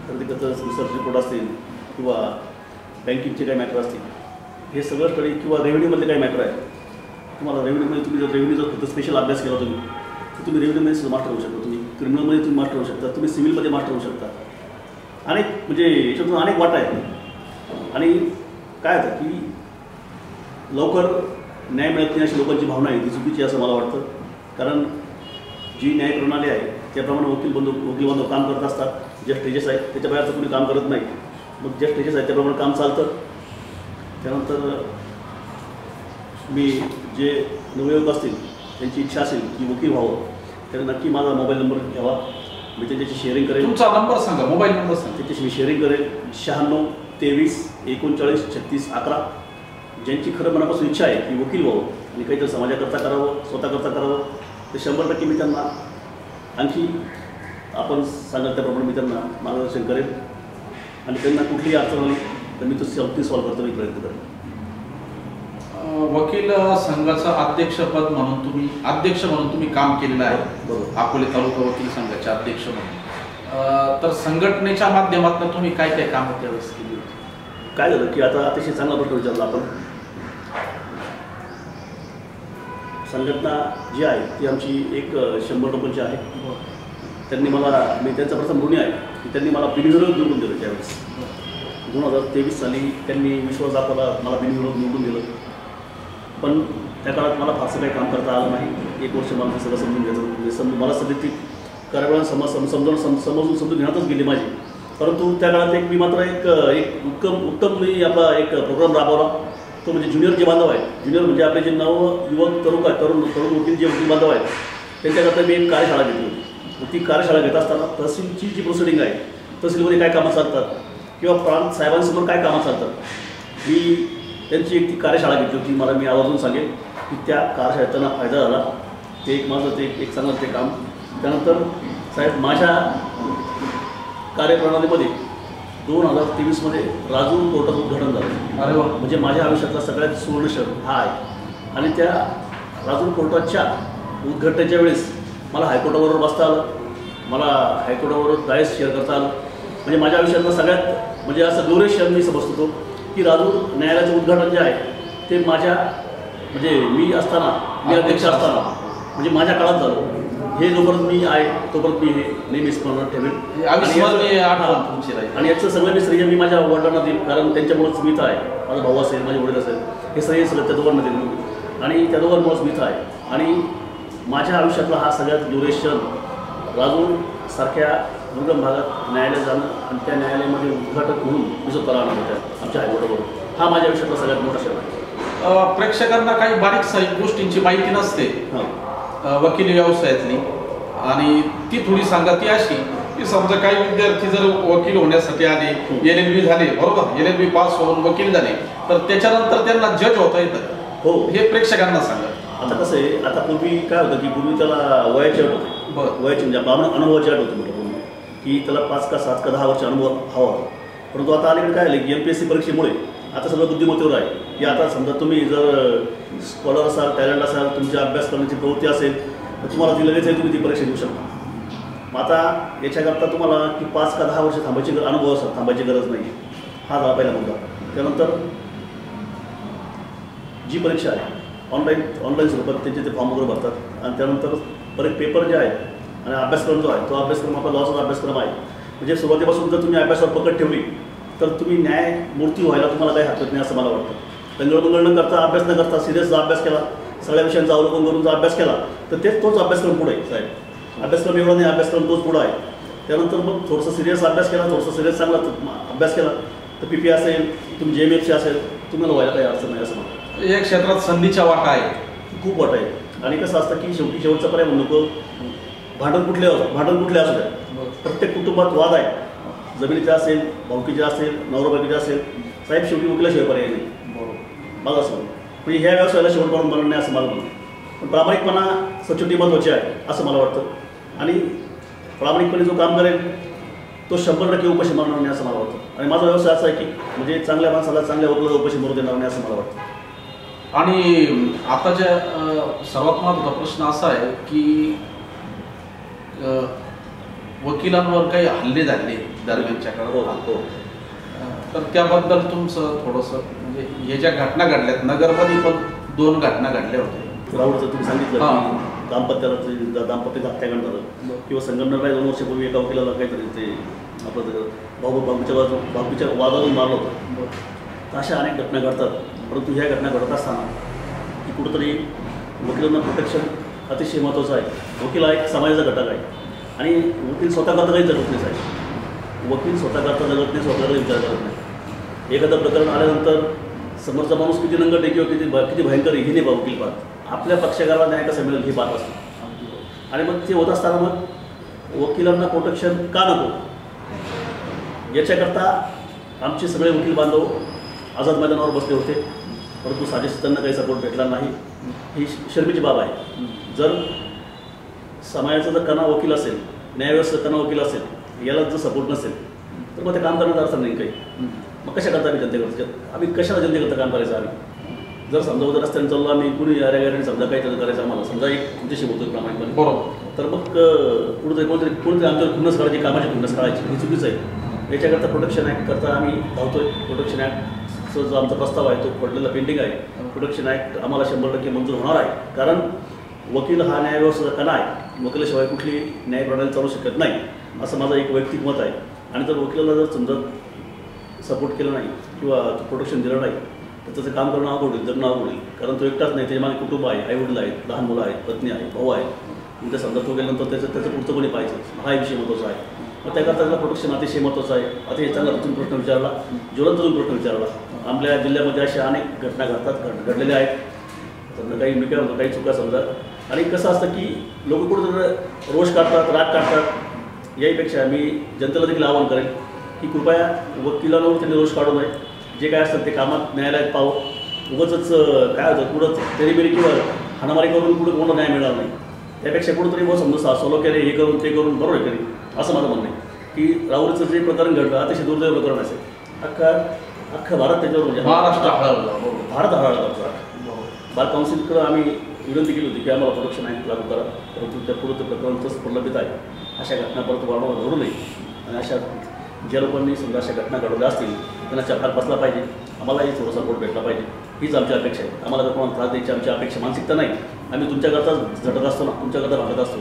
खरेदी करता रिसर्च रिपोर्ट असतील किंवा बँकिंगचे काही मॅटर असतील, हे सगळंकडे किंवा रेव्हेन्यूमधले काही मॅटर आहे. तुम्हाला रेव्हेन्यूमध्ये तुम्ही जर रेव्हेन्यूचा फक्त स्पेशल अभ्यास केला तुम्ही, तर तुम्ही रेव्हेन्यूमध्ये सुद्धा मास्टर होऊ शकता. तुम्ही क्रिमिनलमध्ये तुम्ही मास्टर होऊ शकता, तुम्ही सिव्हिलमध्ये मास्टर होऊ शकता. अनेक म्हणजे याच्यातून अनेक वाटा आहेत. आणि काय होतं की लवकर न्याय मिळत नाही अशी लोकांची भावना आहे, ती चुकीची असं मला वाटतं. कारण जी न्याय प्रणाली आहे त्याप्रमाणे वकील बांधव काम करत असतात. ज्या स्टेजेस आहेत त्याच्या बाहेरचं कोणी काम करत नाही. मग ज्या स्टेजेस आहेत त्याप्रमाणे काम चालतं. त्यानंतर मी जे नवयुवक असतील त्यांची इच्छा असेल की वकील व्हावं, त्यांना नक्की माझा मोबाईल नंबर घ्यावा. मी त्यांच्याशी शेअरिंग करेन. तुमचा नंबर सांगा, मोबाईल नंबर सांगा. त्याच्याशी मी शेअरिंग करेन. 96 23 39 36 11. ज्यांची खरं मनापासून इच्छा आहे की वकील व्हावं आणि काहीतरी समाजाकरता करावं, स्वतःकरता करावं, ते 100% मी त्यांना आणखी आपण सांगाल त्याप्रमाणे मी त्यांना मार्गदर्शन करेन. आणि त्यांना कुठलीही अडचण आली तर मी तो सॉल्व्ह करतो, मी प्रयत्न करेन. वकील संघाचं अध्यक्ष म्हणून तुम्ही काम केलेलं आहे. बरोबर. अकोले तालुका वकील संघाचे अध्यक्ष म्हणून. तर संघटनेच्या माध्यमातून तुम्ही काय काय कामं त्यावेळेस केली होती? काय झालं की आता अतिशय चांगला प्रश्न विचारला आपण. संघटना जी आहे ती आमची एक 100 लोकांची आहे. त्यांनी मला, मी त्यांचा प्रथम ऋणी आहे की त्यांनी मला बिनविरोध निवडून दिलं. त्यावेळेस 2023 साली त्यांनी विश्वास दाखवला, मला बिनविरोध निवडून दिलं. पण त्या काळात मला फारसं काही काम करता आलं नाही. 1 वर्ष मला सगळं समजून घ्यायचं, म्हणजे मला सगळी ती कार्यालयात समजून घेण्यातच गेली माझी. परंतु त्या काळात मी मात्र एक उत्तम मी आपला एक प्रोग्राम राबवला. तो म्हणजे ज्युनियर जे बांधव आहेत, ज्युनियर म्हणजे आपले जे युवक तरुण वकील जे वकील बांधव आहेत त्यांच्याकरता मी एक कार्यशाळा घेतली होती. ती कार्यशाळा घेत असताना तहसीलची जी प्रोसिडिंग आहे, तहसीलमध्ये काय कामं चालतात किंवा प्रांत साहेबांसमोर काय कामं चालतात, मी त्यांची एक ती कार्यशाळा घेतली होती. मला मी आवर्जून सांगेन की त्या कार्यशाळेत त्यांना फायदा झाला. ते एक माझं ते एक चांगलं ते काम. त्यानंतर साहेब माझ्या कार्यप्रणालीमध्ये 2023 राजूर कोर्टाचं उद्घाटन झालं. अरे वा. म्हणजे माझ्या आयुष्यातला सगळ्यात सुवर्ण क्षण हा आहे. आणि त्या राजूर कोर्टाच्या उद्घाटनाच्या वेळेस मला हायकोर्टाबरोबर बसता आलं, मला हायकोर्टाबरोबर डायस शेअर करता आलं. म्हणजे माझ्या आयुष्यातला सगळ्यात म्हणजे असं ग्लोरियस क्षण मी समजतो की राजूर न्यायालयाचं उद्घाटन जे आहे ते माझ्या म्हणजे मी अध्यक्ष असताना म्हणजे माझ्या काळात झालं. हे जोपर्यंत मी आहे तोपर्यंत मी हे नेहमी स्मरणात ठेवेन. अविस्मरणीय आठवण तुमची राहील. आणि याचं सगळं मी श्रेय मी माझ्या वडिलांना देईन, कारण त्यांच्यामुळेच मी इथं आहे. माझा भाऊ असेल, माझे वडील असेल, हे श्रेय सगळं त्या दोघांना देईन मी. आणि त्या दोघांमुळेच मी इथं आहे. आणि माझ्या आयुष्यातला हा सगळ्यात ड्युरेशन राजूर सारख्या दुर्गम भागात न्यायालय जाणं आणि त्या न्यायालयामध्ये उद्घाटक म्हणून मी जो करा होत्या आमच्या हायकोर्टाबरोबर, हा माझ्या आयुष्यातला सगळ्यात मोठा क्षण आहे. प्रेक्षकांना काही बारीक सारीक गोष्टींची माहिती नसते वकिली व्यवसायातली, आणि ती थोडी सांगा. ती अशी की समजा काही विद्यार्थी जर वकील होण्यासाठी आले, LLB झाले, बरोबर, LLB पास होऊन वकील झाले, तर त्याच्यानंतर त्यांना जज होता येतं. हो, हे प्रेक्षकांना सांगा. आता कसं आहे, आता पूर्वी काय होतं की पूर्वी त्याला वयाची अट होते. वयाची म्हणजे आपला अनुभवाची अट होती म्हटलं पूर्वी, की त्याला 5 का 7 का 10 वर्ष अनुभव हवा होता. परंतु आता अलीकडे काय झालं की MPSC परीक्षेमुळे आता सगळं बुद्धिमत्तेवर आहे. की आता समजा तुम्ही जर स्कॉलर असाल, टॅलेंट असाल, तुमच्या अभ्यास करण्याची प्रवृत्ती असेल, तर तुम्हाला ती लगेच आहे, तुम्ही ती परीक्षा देऊ शकता. मग आता याच्याकरता तुम्हाला की 5 का 10 वर्ष थांबायची अनुभव असतात, थांबायची गरज नाही. हा झाला पहिला मुद्दा. त्यानंतर जी परीक्षा आहे ऑनलाईन स्वरूपात त्याचे ते फॉर्म वगैरे भरतात, आणि त्यानंतर परत पेपर जे आहेत आणि अभ्यासक्रम जो आहे तो अभ्यासक्रम आपला लॉचा अभ्यासक्रम आहे. म्हणजे सुरुवातीपासून जर तुम्ही अभ्यासावर पकड ठेवली तर तुम्ही न्यायमूर्ती व्हायला तुम्हाला काही हरकत नाही असं मला वाटतं. दंगळमंगळ न करता, अभ्यास न करता, सिरियस अभ्यास केला, सगळ्या विषयांचा अवलोकन करून जर अभ्यास केला तर तोच अभ्यासक्रम पुढे आहे साहेब. अभ्यासक्रम एवढा नाही, अभ्यासक्रम तोच पुढं आहे. त्यानंतर मग थोडंसं सिरियस अभ्यास केला, थोडंसं सिरियस चांगला अभ्यास केला तर PP असेल, तुम्ही JMFC असेल, तुम्हाला व्हायला काही अडचण नाही असं मला. या क्षेत्रात संधीच्या वाटा आहे, खूप वाट आहे. आणि कसं असतं की शेवटचा पर्याय म्हणू नको, भांडण कुठले असू द्या, प्रत्येक कुटुंबात वाद आहे. जमिनीचा असेल, भावकीचा असेल, नवरा बायकोचा असेल, साहेब शेवटी वकिलाशिवाय पर्याय नाही. मला असं म्हणजे ह्या व्यवसायाला शेवटपर्यंत बनणं नाही असं मला म्हणतं. पण प्रामाणिकपणा, सचोटी महत्त्वाची आहे असं मला वाटतं. आणि प्रामाणिकपणे जो काम करेल तो 100% उपाशी मारणार नाही असं मला वाटतं. आणि माझा व्यवसाय असा आहे की म्हणजे चांगल्या माणसाला, चांगल्या वकिलाला उपाशी मारू देणार नाही असं मला वाटतं. आणि आताच्या सर्वात महत्त्वाचा प्रश्न असा आहे की वकिलांवर काही हल्ले झाले दरम्यानच्या काळात, तर त्याबद्दल तुमचं थोडंसं म्हणजे हे ज्या घटना घडल्यात, नगरमध्ये पण 2 घटना घडल्या होत्या. राहुलचं तुम्ही सांगितलं दाम्पत्याचा हत्याकांड झालं, किंवा संगमनेरला 2 वर्षापूर्वी एका वकिलाला काहीतरी ते आपलं बाबूच्या वादावरून मारलं होतं. तर अशा अनेक घटना घडतात. परंतु ह्या घटना घडत असताना की कुठंतरी वकिलांना प्रोटेक्शन अतिशय महत्त्वाचं आहे. वकील हा एक समाजाचा घटक आहे आणि वकील स्वतःकरता काही जगत नाही साहेब. वकील स्वतःकरता जगत नाही, स्वतःकडे विचार करत नाही. एखादं प्रकरण आल्यानंतर समोरचा माणूस किती नंगट आहे किंवा किती भयंकर आहे हे नाही वकील पाहत, आपल्या पक्षकाराला न्याय कसा मिळेल हे पाहत असतो. आणि मग ते होत असताना मग वकिलांना प्रोटेक्शन का नको याच्याकरता आमचे सगळे वकील बांधव आझाद मैदानावर बसले होते. परंतु साजेस त्यांना काही सपोर्ट भेटला नाही. ही शर्मीची बाब आहे. जर समाजाचा जर कणा वकील असेल, न्यायव्यवस्थेचा कणा वकील असेल, याला जर सपोर्ट नसेल तर मग ते काम करण्याचा अर्थ नाही काही. मग कशा करता आम्ही जनतेकडचं, आम्ही कशाला जनतेकरता काम करायचं? आम्ही जर समजा उद्या रस्त्याने चाललो, आम्ही कुणी याऱ्या समजा काही करायचं आम्हाला, समजा एक तुमच्याशी बोलतो प्रामाणिकपणे, बरोबर, तर मग कोणीतरी आमच्यावर खुन्नस काढायची, कामाची खुन्नस काढायची, ही चुकीचं आहे. याच्याकरता प्रोटेक्शन ॲक्ट करता आम्ही धावतोय. प्रोटेक्शन ॲक्टचा जो आमचा प्रस्ताव आहे तो पडलेला पेंडिंग आहे. प्रोटेक्शन ॲक्ट आम्हाला 100% मंजूर होणार आहे. कारण वकील हा न्यायव्यवस्थेचा कणा आहे. वकिलाशिवाय कुठली न्याय प्रणाली चालू शकत नाही असं माझं एक वैयक्तिक मत आहे. आणि जर वकिलाला जर समजा सपोर्ट केलं नाही किंवा प्रोटेक्शन दिलं नाही तर त्याचं काम करणं अवघड होईल, जगणं अवघड होईल. कारण तो एकटाच नाही, त्याच्या मागे कुटुंब आहे, आईवडील आहेत, लहान मुलं आहेत, पत्नी आहे, भाऊ आहे. म्हणजे समजा तो गेल्यानंतर त्याचं पुढचं कोणी पाहिजे, हा विषय महत्त्वाचा आहे. मग त्याकरता त्याला प्रोटेक्शन अतिशय महत्त्वाचं आहे. अतिशय चांगला तुम्ही प्रश्न विचारला, ज्वलंत प्रश्न विचारला. आपल्या जिल्ह्यामध्ये अशा अनेक घटना घडलेल्या आहेत. समजा काही मी काय म्हणतो, काही चुका समजा. आणि कसं असतं की लोक कुठं रोष काढतात, राग काढतात. याहीपेक्षा मी जनतेला देखील आवाहन करेन की कृपया वकिलांवर त्यांनी रोष काढू नये. जे काय असतं ते कामात न्यायालयात पाहावं. उगाचच काय होतं, पुढं तेरीबेरी किंवा हाणामारी करून पुढे कोणाला न्याय मिळणार नाही. त्यापेक्षा कुठंतरी मग समजा सॉल्व केले, हे करून ते करून बरोबर आहे करी असं माझं म्हणणं आहे. की राहुलचं जे प्रकरण घडलं अतिशय दुर्दैव प्रकरण असेल. अख्खा भारत त्याच्यावर म्हणजे भारत हरवला होता. बार काउन्सिलकडं आम्ही विनंती केली होती की आम्हाला प्रोटेक्शन ॲक्ट लागू करा. परंतु त्या पुढं ते प्रकरण तसं प्रलंबित आहे. अशा घटना परत वारंवार घडू नये. आणि अशा ज्या लोकांनी समजा अशा घटना घडवल्या असतील त्यांना चपार बसला पाहिजे. आम्हालाही थोडा सपोर्ट भेटला पाहिजे. हीच आमची अपेक्षा आहे. आम्हाला जर कोणाला त्रास द्यायची आमची अपेक्षा मानसिकता नाही. आम्ही तुमच्याकरता झटत असतो ना, तुमच्याकरता भागत असतो.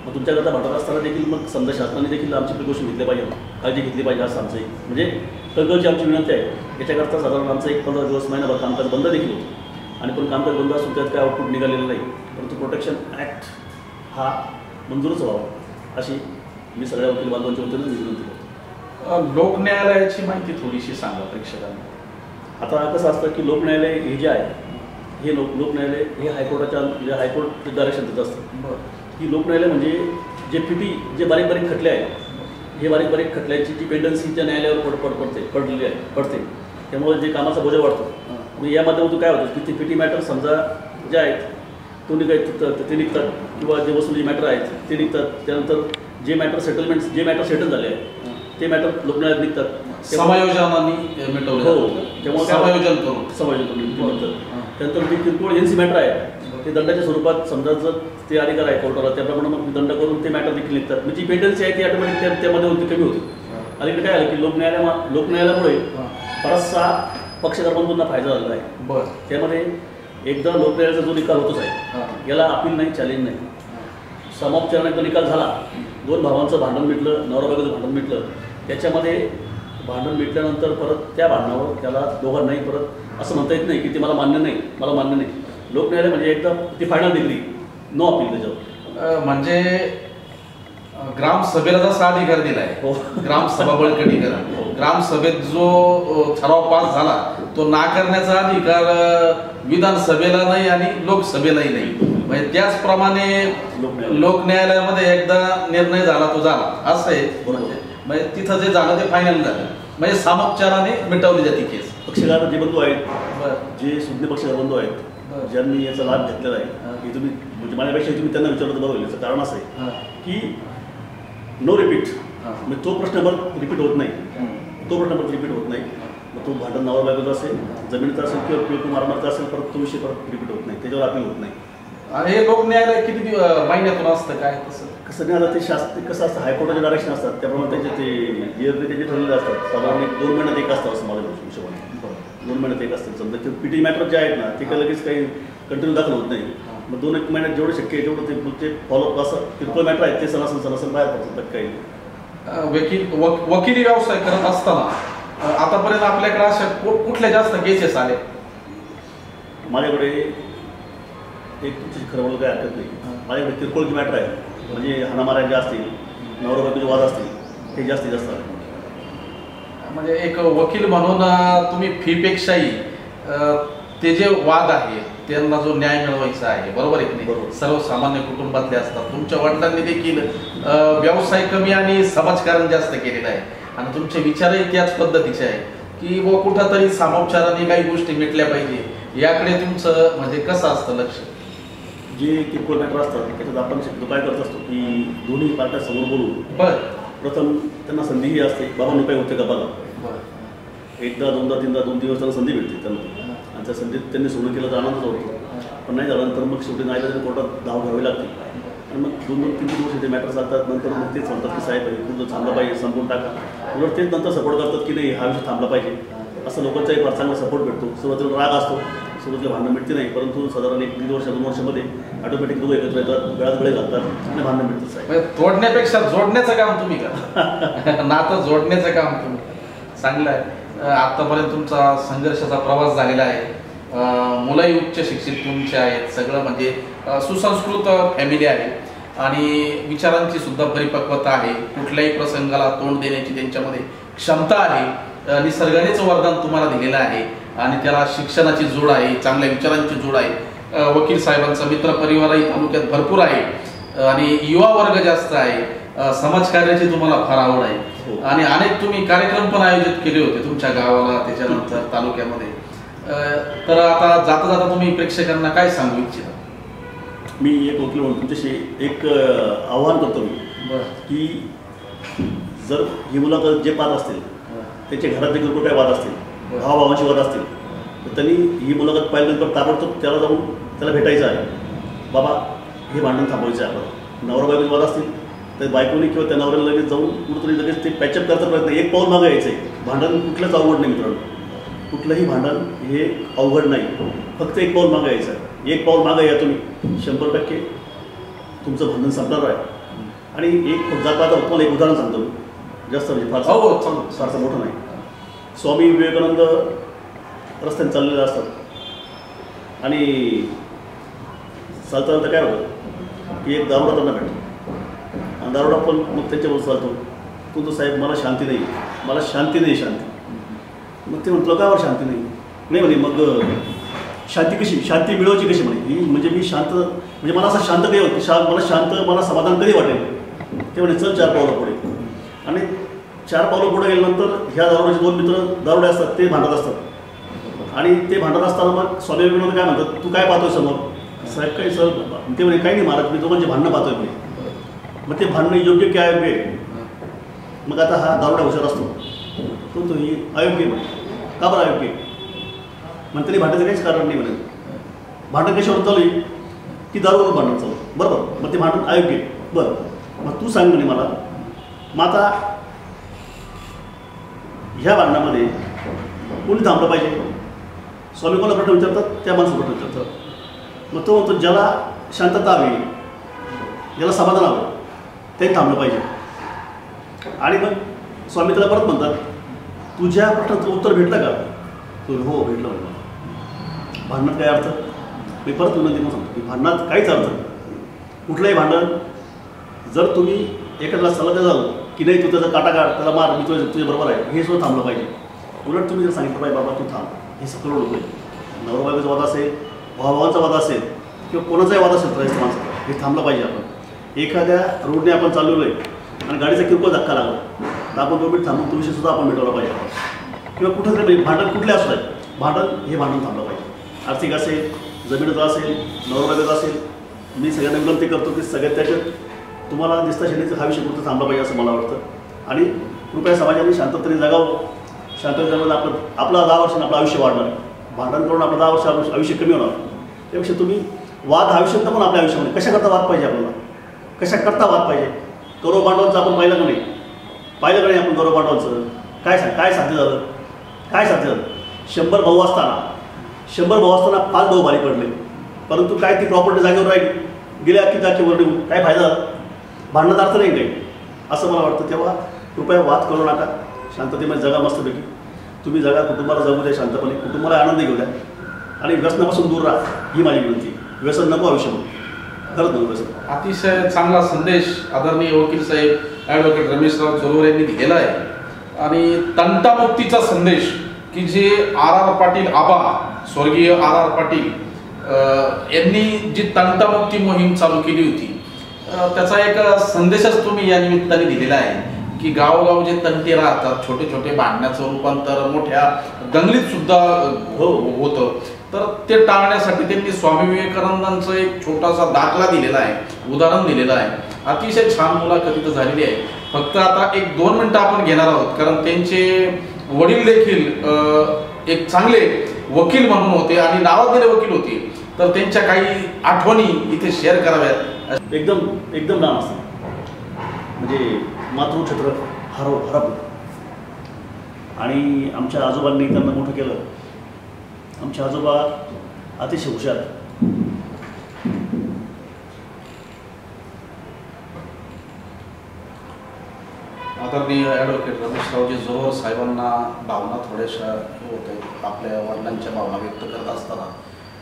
मग तुमच्याकरता भांडत असताना देखील मग समजा शासनाने देखील आमची प्रिकॉशन घेतले पाहिजे, काळजी घेतली पाहिजे असं आमचं एक म्हणजे कळकळची आमची विनंती आहे. याच्याकरता साधारण आमचं एक 15 दिवस महिनाभर कामकाज बंद देखील होतं आणि पण कामकाज बंद असून त्यात काय आउटपुट निघालेलं नाही, परंतु प्रोटेक्शन ॲक्ट हा मंजूरच व्हावा अशी मी सगळ्या वकील बांधवांच्या वतीनं विनंती करतो. लोक न्यायालयाची माहिती थोडीशी सांगा प्रेक्षकांना. आता कसं असतं की लोक न्यायालय हे जे आहे हे लोक न्यायालय हे हायकोर्टाच्या म्हणजे हायकोर्ट डायरेक्शन देत असतं. ही लोक न्यायालय म्हणजे जे पिटी जे बारीक बारीक खटले आहेत हे बारीक बारीक खटल्याची जी पेंडन्सी त्या न्यायालयावर पडते त्यामुळे जे कामाचा बोजा वाढतो. म्हणजे या माध्यमातून काय होतं की ते पिटी मॅटर समजा जे आहेत ते निघतात किंवा जे वसुली मॅटर आहेत ते निघतात. त्यानंतर जे मॅटर सेटल झाले आहेत ते मॅटर लोक न्यायालयात निघतात समायोजनाने मिटवलं. हो, त्यामुळे समायोजन करून त्यानंतर जे किरकोळ एनसी मॅटर आहे ते दंडाच्या स्वरूपात समजा जर ते अधिकार आहे कोर्टाला त्याप्रमाणे मग दंड करून ते मॅटर देखील निघतात. म्हणजे जी पेंडन्सी आहे ती ऑटोमॅटिक त्यामध्ये होती कमी होती. आणि इकडे काय आलं की लोक न्यायालयामुळे बराचसा पक्षकार बंधूंना फायदा झाला आहे. त्यामध्ये एकदा लोक न्यायालयाचा जो निकाल होतोच आहे याला अपील नाही, चॅलेंज नाही. समापचरणाचा निकाल झाला, 2 भावांचं भांडण मिटलं, नवरा बायकोचं भांडण मिटलं. त्याच्यामध्ये भांडण मिटल्यानंतर परत त्या भांडणावर त्याला दोघांनाही परत असं म्हणता येत नाही की ते मला मान्य नाही. लोक न्यायालय म्हणजे एकदम ती फायनल डिग्री, नो अपील त्याच्यावर. म्हणजे ग्रामसभेला जसा अधिकार दिलाय ग्रामसभा बळकटीकरण, ग्रामसभेत जो ठराव पास झाला तो नाकारण्याचा अधिकार विधानसभेला नाही आणि लोकसभेलाही नाही. म्हणजे त्याचप्रमाणे लोक न्यायालयामध्ये एकदा निर्णय झाला तो झाला असं आहे. म्हणजे तिथं जे झालं ते फायनल झालं, म्हणजे सामोपचाराने मिटवली जाते केस. पक्षकार जे बंधू आहेत, जे सुज्ञ पक्षकार बंधू आहेत ज्यांनी याचा लाभ घेतलेला आहे की तुम्ही म्हणजे माझ्यापेक्षा तुम्ही त्यांना विचारलं तर बरं होईल. याचं कारण असं आहे की नो रिपीट, म्हणजे तो प्रश्न परत रिपीट होत नाही. मग तो भांडण नवरा बायकोचा असेल, जमिनीचा असेल किंवा पिळकू मारमारचा असेल, परत तो विषय परत रिपीट होत नाही, त्याच्यावर अपील होत नाही. हे लोक न्यायालय किती महिन्यातून असतं काय तसं कसं नाही. आता ते कसं असतं हायकोर्टाचे डायरेक्शन असतात त्याप्रमाणे त्यांचे ते इयरली त्याचे ठरलेले असतात. साधारण 2 महिन्यात एक असतं असं माझ्या हिशोबाने. 2 महिन्यात एक असतं. समजा ते पीटी मॅटर जे आहेत ना ते काही लगेच काही कंटिन्यू दाखल होत नाही. मग 2-1 महिन्यात जेवढे शक्य आहे तेवढं ते फॉलोअप असं किरकोळ मॅटर आहेत ते सणासण बाहेर पडतात. काही वकिली व्यवसाय करत असताना आतापर्यंत आपल्याकडे अशा कुठल्या जास्त केसेस आले? माझ्याकडे एक तुमची खरं बोलू काही हरकत नाही. माझ्याकडे किरकोळची मॅटर आहे म्हणजे हाणामाऱ्या ज्या असतील, नवरा बायकोचे वाद असतील हे जास्तीत जास्त आहे. म्हणजे एक वकील म्हणून तुम्ही फीपेक्षाही ते जे वाद आहे त्यांना जो न्याय मिळवायचा आहे, बरोबर आहे की नाही, सर्वसामान्य कुटुंबातले असतात. तुमच्या वडिलांनी देखील व्यवसाय कमी आणि समाजकारण जास्त केलेलं आहे आणि तुमचे विचारही त्याच पद्धतीचे आहे की व कुठंतरी सामोपचाराने काही गोष्टी मिटल्या पाहिजे. याकडे तुमचं म्हणजे कसं असतं लक्ष? जे किरकोळ मॅटर असतात त्याच्यात आपण शक्यतो काय करत असतो की दोन्ही पार्ट्या समोर बोलून प्रथम त्यांना संधीही असते. बाबांनी काय होते का बघा, एकदा दोनदा तीनदा 2 दिवस त्यांना संधी मिळते त्यांना आणि त्या संधीत त्यांनी सोडून केलं तर आनंदच होतो. पण नाही झाल्यानंतर मग शेवटी नाही झालं कोर्टात धाव घ्यावी लागते आणि मग 2-3 दिवस ते मॅटर चालतात. नंतर मग तेच म्हणतात की साहेब तुझं थांबलं पाहिजे, संपून टाका. उलट तेच नंतर सपोर्ट करतात की नाही हा विषय थांबला पाहिजे. असं लोकांचाही फार चांगला सपोर्ट भेटतो. सुरुवातीला राग असतो, सुरुवातीला भांडणं मिळते नाही, परंतु साधारण 1-1.5 वर्ष 2 वर्षामध्ये ऑटोमॅटिक दोघं एकत्र येतात, गळ्यात गळे घालतात आणि भांडणं मिळतात. साहेब तोडण्यापेक्षा जोडण्याचं काम तुम्ही करा. नातं जोडण्याचं काम तुम्ही चांगलं आहे. आतापर्यंत तुमचा संघर्षाचा प्रवास झालेला आहे. मुलंही उच्च शिक्षित तुमचे आहेत, सगळं म्हणजे सुसंस्कृत फॅमिली आहे आणि विचारांची सुद्धा परिपक्वता आहे. कुठल्याही प्रसंगाला तोंड देण्याची त्यांच्यामध्ये क्षमता आहे. निसर्गानेच वरदान तुम्हाला दिलेलं आहे आणि त्याला शिक्षणाची जोड आहे, चांगल्या विचारांची जोड आहे. वकील साहेबांचा मित्र परिवारही तालुक्यात भरपूर आहे आणि युवा वर्ग जास्त आहे. समाजकार्याची तुम्हाला फार आवड आहे आणि अनेक तुम्ही कार्यक्रम पण आयोजित केले होते तुमच्या गावाला, त्याच्यानंतर तालुक्यामध्ये. तर आता जाता जाता तुम्ही प्रेक्षकांना काय सांगू इच्छिता? मी एक वकील म्हणून तुमच्याशी एक आव्हान करतो मी की जर ही मुलाखत जे पाहत असतील त्याच्या घरात देखील कुठे वाद असतील, भावाभावांचे वाद असतील, तर त्यांनी ही मुलाखत पाहिल्यानंतर ताबडतोब त्याला जाऊन त्याला भेटायचं आहे. बाबा हे भांडण थांबवायचं आहे. आपण नवरा बायकोचे वाद असतील तर बायकोनी किंवा त्या नवऱ्याला लगेच जाऊन कुठंतरी लगेच ते पॅचअप करता प्रयत्न, एक पाऊल मागं यायचं आहे. भांडण कुठलंच अवघड नाही मित्रांनो, कुठलंही भांडण हे अवघड नाही, फक्त एक पाऊल मागं यायचं आहे. एक पाऊल मागं या तुम्ही, 100% तुमचं भांडण संपणार आहे. आणि एक तुम्हाला एक उदाहरण सांगतो, जास्त म्हणजे फारसं मोठं नाही. स्वामी विवेकानंद रस्त्याने चाललेले असतात आणि चालता काय होतं की एक दारोडा त्यांना भेटतो आणि दारोडा पण मग त्याच्यावर चालतो. तो साहेब मला शांती नाही, मला शांती नाही, शांती. मग ते म्हटलं कावर शांती नाही म्हणे. मग शांती कशी, शांती मिळवायची कशी म्हणे. म्हणजे मी शांत, म्हणजे मला असं शांत काही होतं, मला समाधान कधी वाटेल. ते म्हणे चल 4 पावलं पुढे. आणि 4 पावलं पुढे गेल्यानंतर ह्या दारोड्याचे 2 मित्र दारोडे असतात, ते भांडत असतात. आणि ते भांडत असताना मग स्वामी विवेकानंद काय म्हणतात, तू काय पाहतोय समोर. साहेब काही सर ते म्हणे काही नाही महाराज, मी दोघांचे भांडणं पाहतोय म्हणे. मग ते भांडणं योग्य की अयोग्य. मग आता हा दारोडा हुशार असतो, तो ही अयोग्य म्हणे. का बरं अयोग्य म्हणते. तरी भांडण्याचं काहीच कारण नाही म्हणे. भांडण कशावर चालू आहे की दारूवर भांडण चालू, बरोबर. मग ते भांडण अयोग्य. बरं, मग तू सांग म्हणे मला, मग आता ह्या भांडणामध्ये कोणी थांबलं पाहिजे. स्वामी कोणा प्रश्न विचारतात, त्या माणसाला प्रश्न विचारतात. मग तो म्हणतो ज्याला शांतता हवी, ज्याला समाधान हवं, ते थांबलं पाहिजे. आणि मग स्वामी त्याला परत म्हणतात, तुझ्या प्रश्नाचं उत्तर भेटलं का. तो हो भेटलं म्हणजे. भांडणात काय अर्थ. मी परत विनंती म्हणून सांगतो की भांडणात काहीच अर्थ. कुठलंही भांडण जर तुम्ही एखाद्याला सल्ला द्या झालं की नाही तू त्याचा काटा काढ, त्याला मार, मी तुझ्या बरोबर आहे, हे सुद्धा थांबलं पाहिजे. उलट तुम्ही जर सांगितलं पाहिजे बाबा तू थांब, हे सगळं होतं. नवरा बायकोचा वाद असेल, भावाभावांचा वाद असेल किंवा कोणाचाही वाद असेल त्रयस्थ माणसाचा, हे थांबलं पाहिजे. आपण एखाद्या रोडने आपण चाललेलो आहे आणि गाडीचा किरकोळ धक्का लागला तर आपण 2 मिनिट थांबून तो विषयसुद्धा आपण मिटवला पाहिजे. किंवा कुठं तरी भांडण कुठले असू आहे, हे भांडण थांबलं पाहिजे. आर्थिक असेल, जमिनीचं असेल, नवरा बायकोचं असेल. मी सगळ्यांना विनंती करतो की सगळ्यात त्याच्यात तुम्हाला दिसता शैलीचा हा विषय कुठं थांबला पाहिजे असं मला वाटतं. आणि कृपया समाजाने शांततेने जगावं. शांततेमध्ये आपला 10 वर्षांनी आपलं आयुष्य वाढणार. भांडण करून आपलं 10 वर्ष आयुष्य कमी होणार. त्यापेक्षा तुम्ही वाद आयुष्यात पण आपल्या आयुष्यामध्ये कशा करता वाद पाहिजे, आपल्याला कशा करता वाद पाहिजे. गौरव भांडवलचं आपण पाहिलं का नाही आपण गौरव भांडवलचं काय साध्य झालं. 100 भाऊ असताना 5 भाऊ बारी पडले, परंतु काय ती प्रॉपर्टी जागेवर राहिली, गेल्या की जागेवर निघून काय फायदा झाला. भांडणात अर्थ नाही काही असं मला वाटतं. तेव्हा कृपया वाद करू नका, शांततेमध्ये जगा मस्तपैकी. तुम्ही जगा, कुटुंबाला जगू द्या शांतपणे, कुटुंबाला आनंद घेऊ द्या आणि व्यसनापासून दूर राहा, ही माझी विनंती. व्यसन नको आयुष्यामध्ये, खरंच नको व्यसन. अतिशय चांगला संदेश आदरणीय वकील साहेब ॲडव्होकेट रमेशराव जोरवर यांनी दिलेला आहे. आणि तंटामुक्तीचा संदेश की जे R.R. पाटील आबा, स्वर्गीय R.R. पाटील यांनी जी तंटामुक्ती मोहीम चालू केली होती, त्याचा एक संदेशच तुम्ही या निमित्ताने दिलेला आहे की गावोगाव जे तंटे राहतात, छोटे छोटे भांडण्याचं रूपांतर मोठ्या दंगलीत सुद्धा होतं, तर ते टाळण्यासाठी त्यांनी स्वामी विवेकानंदांचं एक छोटासा दाखला दिलेला आहे, उदाहरण दिलेलं आहे. अतिशय छान मुलाखत इथं झालेली आहे. फक्त आता 1-2 मिनिटं आपण घेणार आहोत, कारण त्यांचे वडील देखील एक चांगले वकील म्हणून होते आणि नावाजलेले वकील होते, तर त्यांच्या काही आठवणी इथे शेअर कराव्यात. एकदम लहान असतं, म्हणजे मातृक्षेत्र हरपलं. आणि आमच्या आजोबांनी त्यांना मोठं केलं. आमचे आजोबा अतिशय हुशार. आदरणीय ॲडव्होकेट रमेशरावजी जोहर साहेबांना भावना थोड्याशा होत आहेत आपल्या वडिलांच्या भावना व्यक्त करत असताना.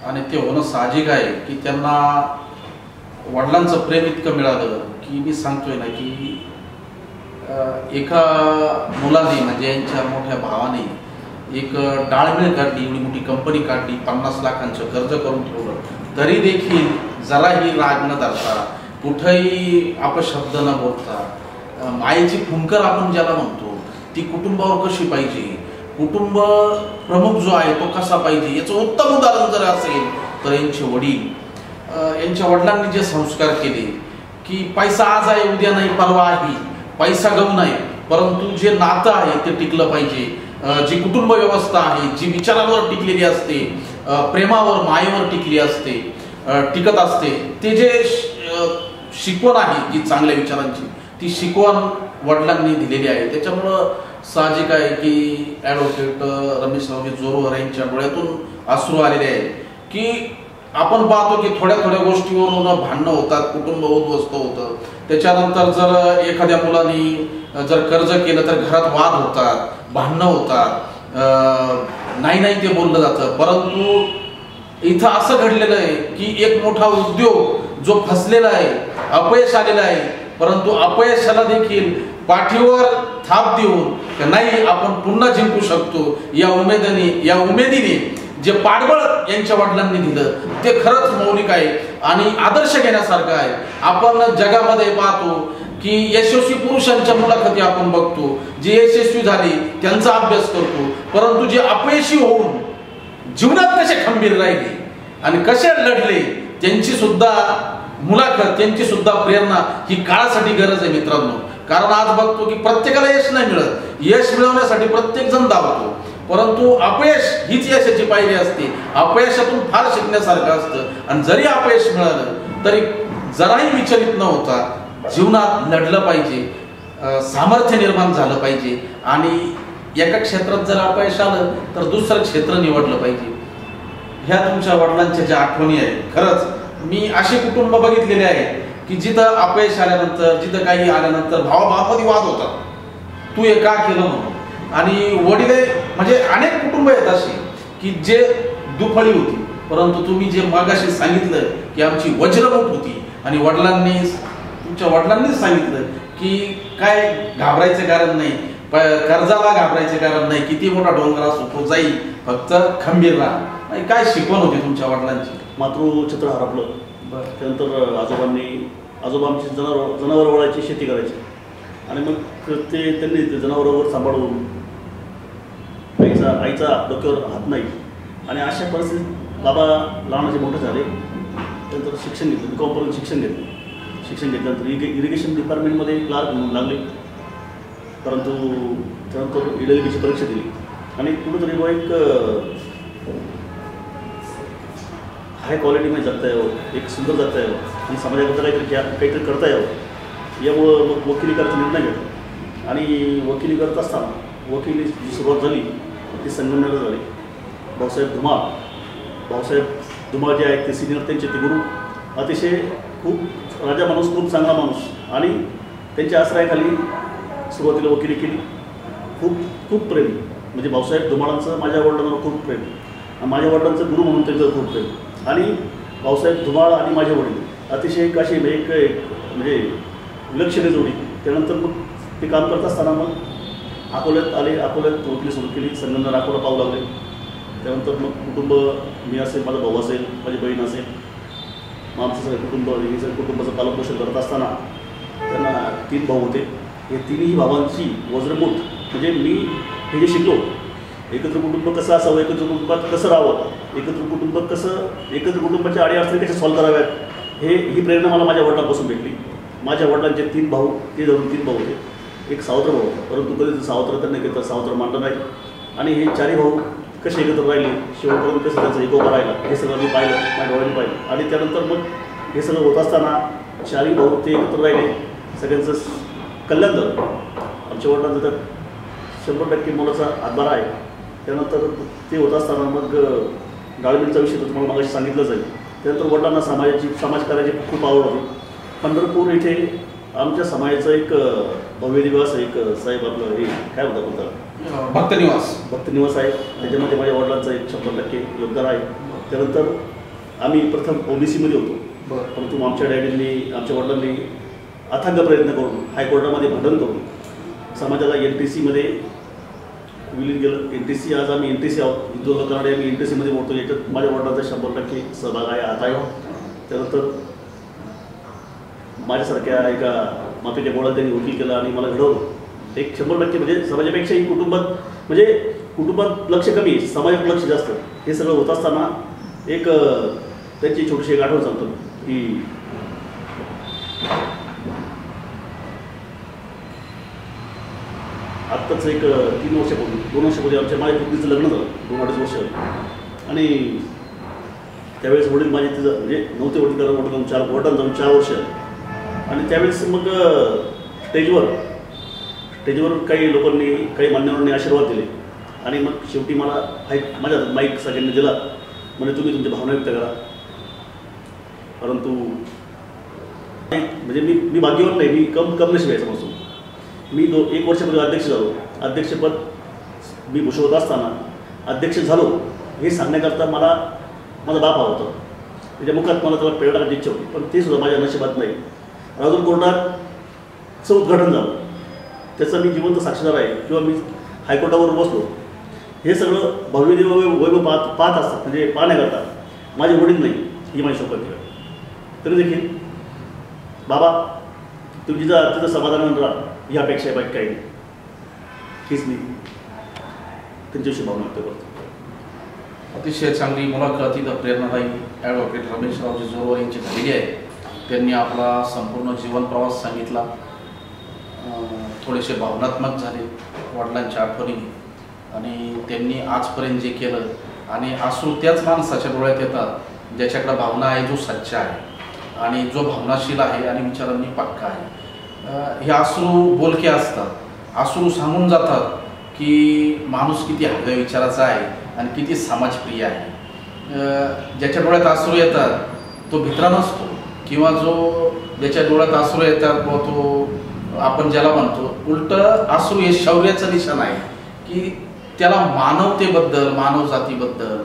आणि ते होणं साहजिक आहे की त्यांना वडिलांचं प्रेम इतकं मिळालं की मी सांगतोय ना की एका मुलाने म्हणजे यांच्या मोठ्या भावाने एक डाळमिळ काढली, एवढी मोठी कंपनी काढली, 50 लाखांचं कर्ज करून ठेवलं, तरी देखील जराही राग न धरता, कुठंही अपशब्द न बोलता, मायेची फुंकर आपण ज्याला म्हणतो ती कुटुंबावर कशी पाहिजे, कुटुंब प्रमुख जो आहे तो कसा पाहिजे, याचं उत्तम उदाहरण जर असेल तर यांचे वडील. यांच्या वडिलांनी जे संस्कार केले की पैसा आज आहे उद्या नाही परवा आहे, पैसा गमू नये, परंतु जे नातं आहे ते टिकलं पाहिजे, जी कुटुंब व्यवस्था आहे जी विचारांवर टिकलेली असते, प्रेमावर मायेवर टिकली असते, टिकत असते, ते जे शिकवण आहे जी चांगल्या विचारांची, ती शिकवण वडिलांनी दिलेली आहे. त्याच्यामुळं साहजिक आहे की ॲडव्होकेट रमेशरावजी जोरवर यांच्या डोळ्यातून अश्रू आलेले आहेत की आपण पाहतो की थोड्या थोड्या गोष्टीवरून भांडणं होतात, कुटुंब उद्ध्वस्त होतं. त्याच्यानंतर जर एखाद्या मुलांनी जर कर्ज केलं तर घरात वाद होतात, भांडणं होतात, नाही नाही ते बोललं जातं. परंतु इथं असं घडलेलं आहे की एक मोठा उद्योग जो फसलेला आहे, अपयश आलेला आहे, परंतु अपयशाला देखील पाठीवर थाप देऊन नाही आपण पुन्हा जिंकू शकतो या उमेदीने जे पाठबळ यांच्या वडिलांनी दिलं ते खरंच मौलिक आहे आणि आदर्श घेण्यासारखं आहे. आपण जगामध्ये पाहतो की यशस्वी पुरुषांच्या मुलाखती आपण बघतो, जे यशस्वी झाले त्यांचा अभ्यास करतो, परंतु जे अपयशी होऊन जीवनात कसे खंबीर राहिले आणि कसे लढले त्यांची सुद्धा मुलाखत, त्यांची सुद्धा प्रेरणा ही काळासाठी गरज आहे मित्रांनो. कारण आज बघतो की प्रत्येकाला यश नाही मिळत, यश मिळवण्यासाठी प्रत्येक जण धावतो, परंतु अपयश हीच यशाची पायरी असते. अपयशातून फार शिकण्यासारखं असतं आणि जरी अपयश मिळालं तरी जराही विचलित न होता जीवनात लढलं पाहिजे, सामर्थ्य निर्माण झालं पाहिजे आणि एका क्षेत्रात जर अपयश आलं तर दुसरं क्षेत्र निवडलं पाहिजे. ह्या तुमच्या वडिलांच्या ज्या आठवणी आहेत, खरंच मी असे कुटुंब बघितलेले आहेत की जिथं अपयश आल्यानंतर, जिथं काही आल्यानंतर भावाभावामध्ये वाद होतात, तू हे का केलं म्हणून. आणि वडील म्हणजे अनेक कुटुंब आहेत अशी की जे दुफळी होती, परंतु तुम्ही जे मागाशी सांगितलं की आमची वज्रमुठ होती आणि तुमच्या वडिलांनीच सांगितलं की काय घाबरायचं कारण नाही, कर्जाला घाबरायचं कारण नाही, किती मोठा डोंगर असो तो जाईल, फक्त खंबीर राहा. काय शिकवण होती तुमच्या वडिलांची? मातृछत्र हरपलं. त्यानंतर आजोबा आमची जनावर वळायची, शेती करायची आणि मग त्यांनी जनावरांवर सांभाळून आईचा डोक्यावर हात नाही आणि अशा परिस्थितीत बाबा लहानाचे मोठे झाले. त्यानंतर शिक्षण घेतलं, B.Com पर्यंत शिक्षण घेतल्यानंतर इरिगेशन डिपार्टमेंटमध्ये क्लार्क म्हणून लागले. परंतु त्यानंतर LLBची परीक्षा दिली आणि कुठंतरी एक हाय क्वालिटीमध्ये जगता यावं, एक सुंदर जगता यावं आणि समाजाबद्दल काहीतरी करता यावं, यामुळं मग वकिली करायचा निर्णय घेतला. आणि वकिली करत असताना वकिलीची सुरुवात झाली ती संगमनेरला झाली. भाऊसाहेब धुमाळ जे आहेत ते सिनियर, त्यांचे ते गुरु, अतिशय खूप राजा माणूस, खूप चांगला माणूस आणि त्यांच्या आश्रयाखाली सुरुवातीला वकिली केली. खूप प्रेम, म्हणजे भाऊसाहेब धुमाळांचं माझ्या वडिलांवर खूप प्रेम, माझ्या वडिलांचं गुरु म्हणून त्यांचं खूप प्रेम. आणि भाऊसाहेब धुमाळ आणि माझे वडील अतिशय कशी एक म्हणजे विलक्षण जोडी. त्यानंतर मग ते काम करत असताना मग अकोल्यात आले, अकोल्यात वकिली सुरू केली, संगमनेर अकोला पाहू लागले. त्यानंतर मग कुटुंब, मी असेल, माझा भाऊ असेल, माझी बहीण असेल, मग आमचं सगळं कुटुंब, हे सगळं कुटुंबाचं पालनपोषण करत असताना त्यांना 3 भाऊ होते. हे तिन्ही भावांची वज्रमुठ, म्हणजे मी हे जे शिकलो, एकत्र कुटुंब कसं असावं, एकत्र कुटुंबात कसं राहावं, एकत्र कुटुंबाच्या अडीअडचणी कशा सॉल्व्ह कराव्यात, ही प्रेरणा मला माझ्या वडिलांपासून भेटली. माझ्या वडिलांचे 3 भाऊ, ते धरून 3 भाऊ होते. एक सावत्र भाऊ, परंतु कधी सावत्र त्यांना घेतलं, सावत्र मांडलं नाही. आणि हे 4 भाऊ कसे एकत्र राहिले, शेवटपर्यंत कसं त्यांचा एकोपा राहिला, हे सगळं मी पाहिलं, माझ्या डोळ्यांनी पाहिलं. आणि त्यानंतर मग हे सगळं होत असताना 4 भाऊ ते एकत्र राहिले, सगळ्यांचं कल्याण झालं. आमच्या वडिलांचं तर 100% मुलाचा हातभार आहे. त्यानंतर ते होत असताना मग डाळबिलचा विषय तर तुम्हाला मागाशी सांगितलंच आहे. त्यानंतर वडिलांना समाजकार्याची खूप आवड होती. पंढरपूर इथे आमच्या समाजाचं एक भव्य दिवस, एक साहेब आपलं हे काय होतं कोणतं भक्तनिवास आहे. त्याच्यामध्ये माझ्या वडिलांचं एक 100% योगदान आहे. त्यानंतर आम्ही प्रथम OBCमध्ये होतो, परंतु आमच्या वडिलांनी अथांग प्रयत्न करून हायकोर्टामध्ये भांडण करून समाजाला NTCमध्ये विलीन केलं. NTC आज आम्ही NTC आहोत, हिंदू कन्नडे आम्ही NTCमध्ये मोडतो. याच्यात माझ्या वडिलांचा 100% सहभाग आहे, हात आहे. त्यानंतर माझ्यासारख्या एका माफीच्या गोळा त्यांनी वकील केला आणि मला घडवलं. एक 100% म्हणजे समाजापेक्षाही कुटुंबात लक्ष कमी, समाजात लक्ष जास्त. हे सगळं होत असताना एक त्यांची छोटीशी एक आठवण सांगतो की आत्ताच एक 2 वर्षापूर्वी माझ्या पुत्रीचं लग्न झालं, 2-2.5 वर्ष. आणि त्यावेळेस वडील माझे तिचं म्हणजे नव्हते, वडील जाऊन 4 वर्ष. आणि त्यावेळेस मग स्टेजवर काही लोकांनी, काही मान्यवरांनी आशीर्वाद दिले. आणि मग शेवटी मला माझ्या माईक सगळ्यांनी दिला, म्हणजे तुम्ही तुमच्या भावना व्यक्त करा. परंतु म्हणजे मी भाग्यवान नाही, मी कमनशीब आहे समजतो. मी 1 वर्षापूर्वी अध्यक्ष झालो. अध्यक्षपद मी भूषवत असताना अध्यक्ष झालो हे सांगण्याकरता मला माझा बाप हवा होता. त्याच्या मुखात मला त्याला पेळ टाकायची इच्छा होती, पण ते सुद्धा माझ्या नशिबात नाही. राजूर कोर्टाचं उद्घाटन झालं, त्याचं मी जिवंत साक्षीदार आहे. किंवा मी हायकोर्टावर बसलो, हे सगळं भव्य वैभव पाहत असतात, म्हणजे पाहण्याकरता माझे वडील नाही ही माझी सौभाग्य आहे. तरी देखील बाबा तुम्ही तिथं समाधान राहा ही अपेक्षा आहे, बाकी काही नाही. हीच मी त्यांच्याविषयी भावना व्यक्त करतो. अतिशय चांगली मुलाखत इथं प्रेरणादायी ॲडव्होकेट रमेशरावजी जोरवार यांची झालेली आहे. त्यांनी आपला संपूर्ण जीवन प्रवास सांगितला. थोडेसे भावनात्मक झाले वडिलांच्या आठवणीने, आणि त्यांनी आजपर्यंत जे केलं, आणि अश्रू त्याच माणसाच्या डोळ्यात येतात ज्याच्याकडे भावना आहे, जो सच्चा आहे आणि जो भावनाशील आहे आणि विचारांनी पक्का आहे. हे अश्रू बोलके असतात, अश्रू सांगून जातात की माणूस किती हलव्या विचाराचा आहे आणि किती समाजप्रिय आहे. ज्याच्या डोळ्यात अश्रू येतात तो भित्रा नसतो, किंवा ज्याच्या डोळ्यात अश्रू येतात तो आपण ज्याला म्हणतो उलट अश्रू हे शौर्याचं निशाण आहे, की त्याला मानवतेबद्दल, मानवजातीबद्दल,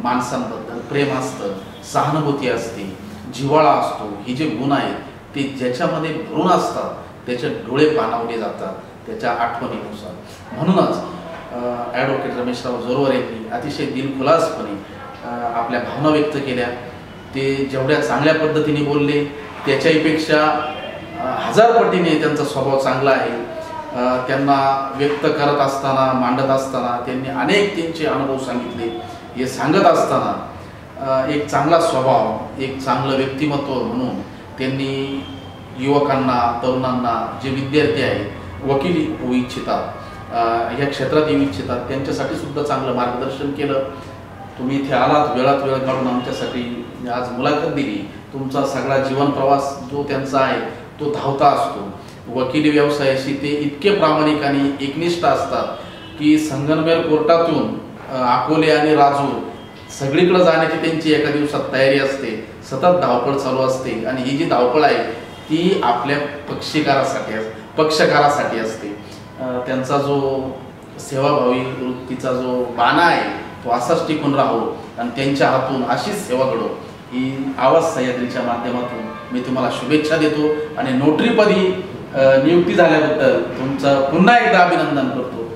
माणसांबद्दल प्रेम असतं, सहानुभूती असते, जिव्हाळा असतो. हे जे गुण आहेत ते ज्याच्यामध्ये भरून असतात त्याचे डोळे पाणावले जातात त्याच्या आठवणीनुसार. म्हणूनच ॲडव्होकेट रमेशराव जोरवार यांनी अतिशय दिलखुलासपणे आपल्या भावना व्यक्त केल्या. ते जेवढ्या चांगल्या पद्धतीने बोलले त्याच्याहीपेक्षा 1000 पटीने त्यांचा स्वभाव चांगला आहे. त्यांना व्यक्त करत असताना, मांडत असताना त्यांनी अनेक त्यांचे अनुभव सांगितले. हे सांगत असताना एक चांगला स्वभाव, एक चांगलं व्यक्तिमत्व म्हणून त्यांनी युवकांना, तरुणांना, जे विद्यार्थी आहेत, वकिली होऊ इच्छितात, ह्या क्षेत्रात येऊ इच्छितात, त्यांच्यासाठी सुद्धा चांगलं मार्गदर्शन केलं. तुम्ही इथे आलात, वेळात वेळ काढून आमच्यासाठी आज मुलाखत दिली. तुमचा सगळा जीवन प्रवास जो त्यांचा आहे तो धावता असतो. वकिली व्यवसायाशी ते इतके प्रामाणिक आणि एकनिष्ठ असतात की संगमनेर कोर्टातून अकोले आणि राजूर सगळीकडे जाण्याची त्यांची एका दिवसात तयारी असते. सतत धावपळ चालू असते, आणि ही जी धावपळ आहे ती आपल्या पक्षकारासाठी असते. त्यांचा जो सेवाभावी वृत्तीचा जो बाणा आहे तो असाच टिकून राहो, आणि त्यांच्या हातून अशीच सेवा घडो ही आवाज सह्याद्रीच्या माध्यमातून मी तुम्हाला शुभेच्छा देतो. आणि नोटरीपदी नियुक्ती झाल्याबद्दल तुमचं पुन्हा एकदा अभिनंदन करतो.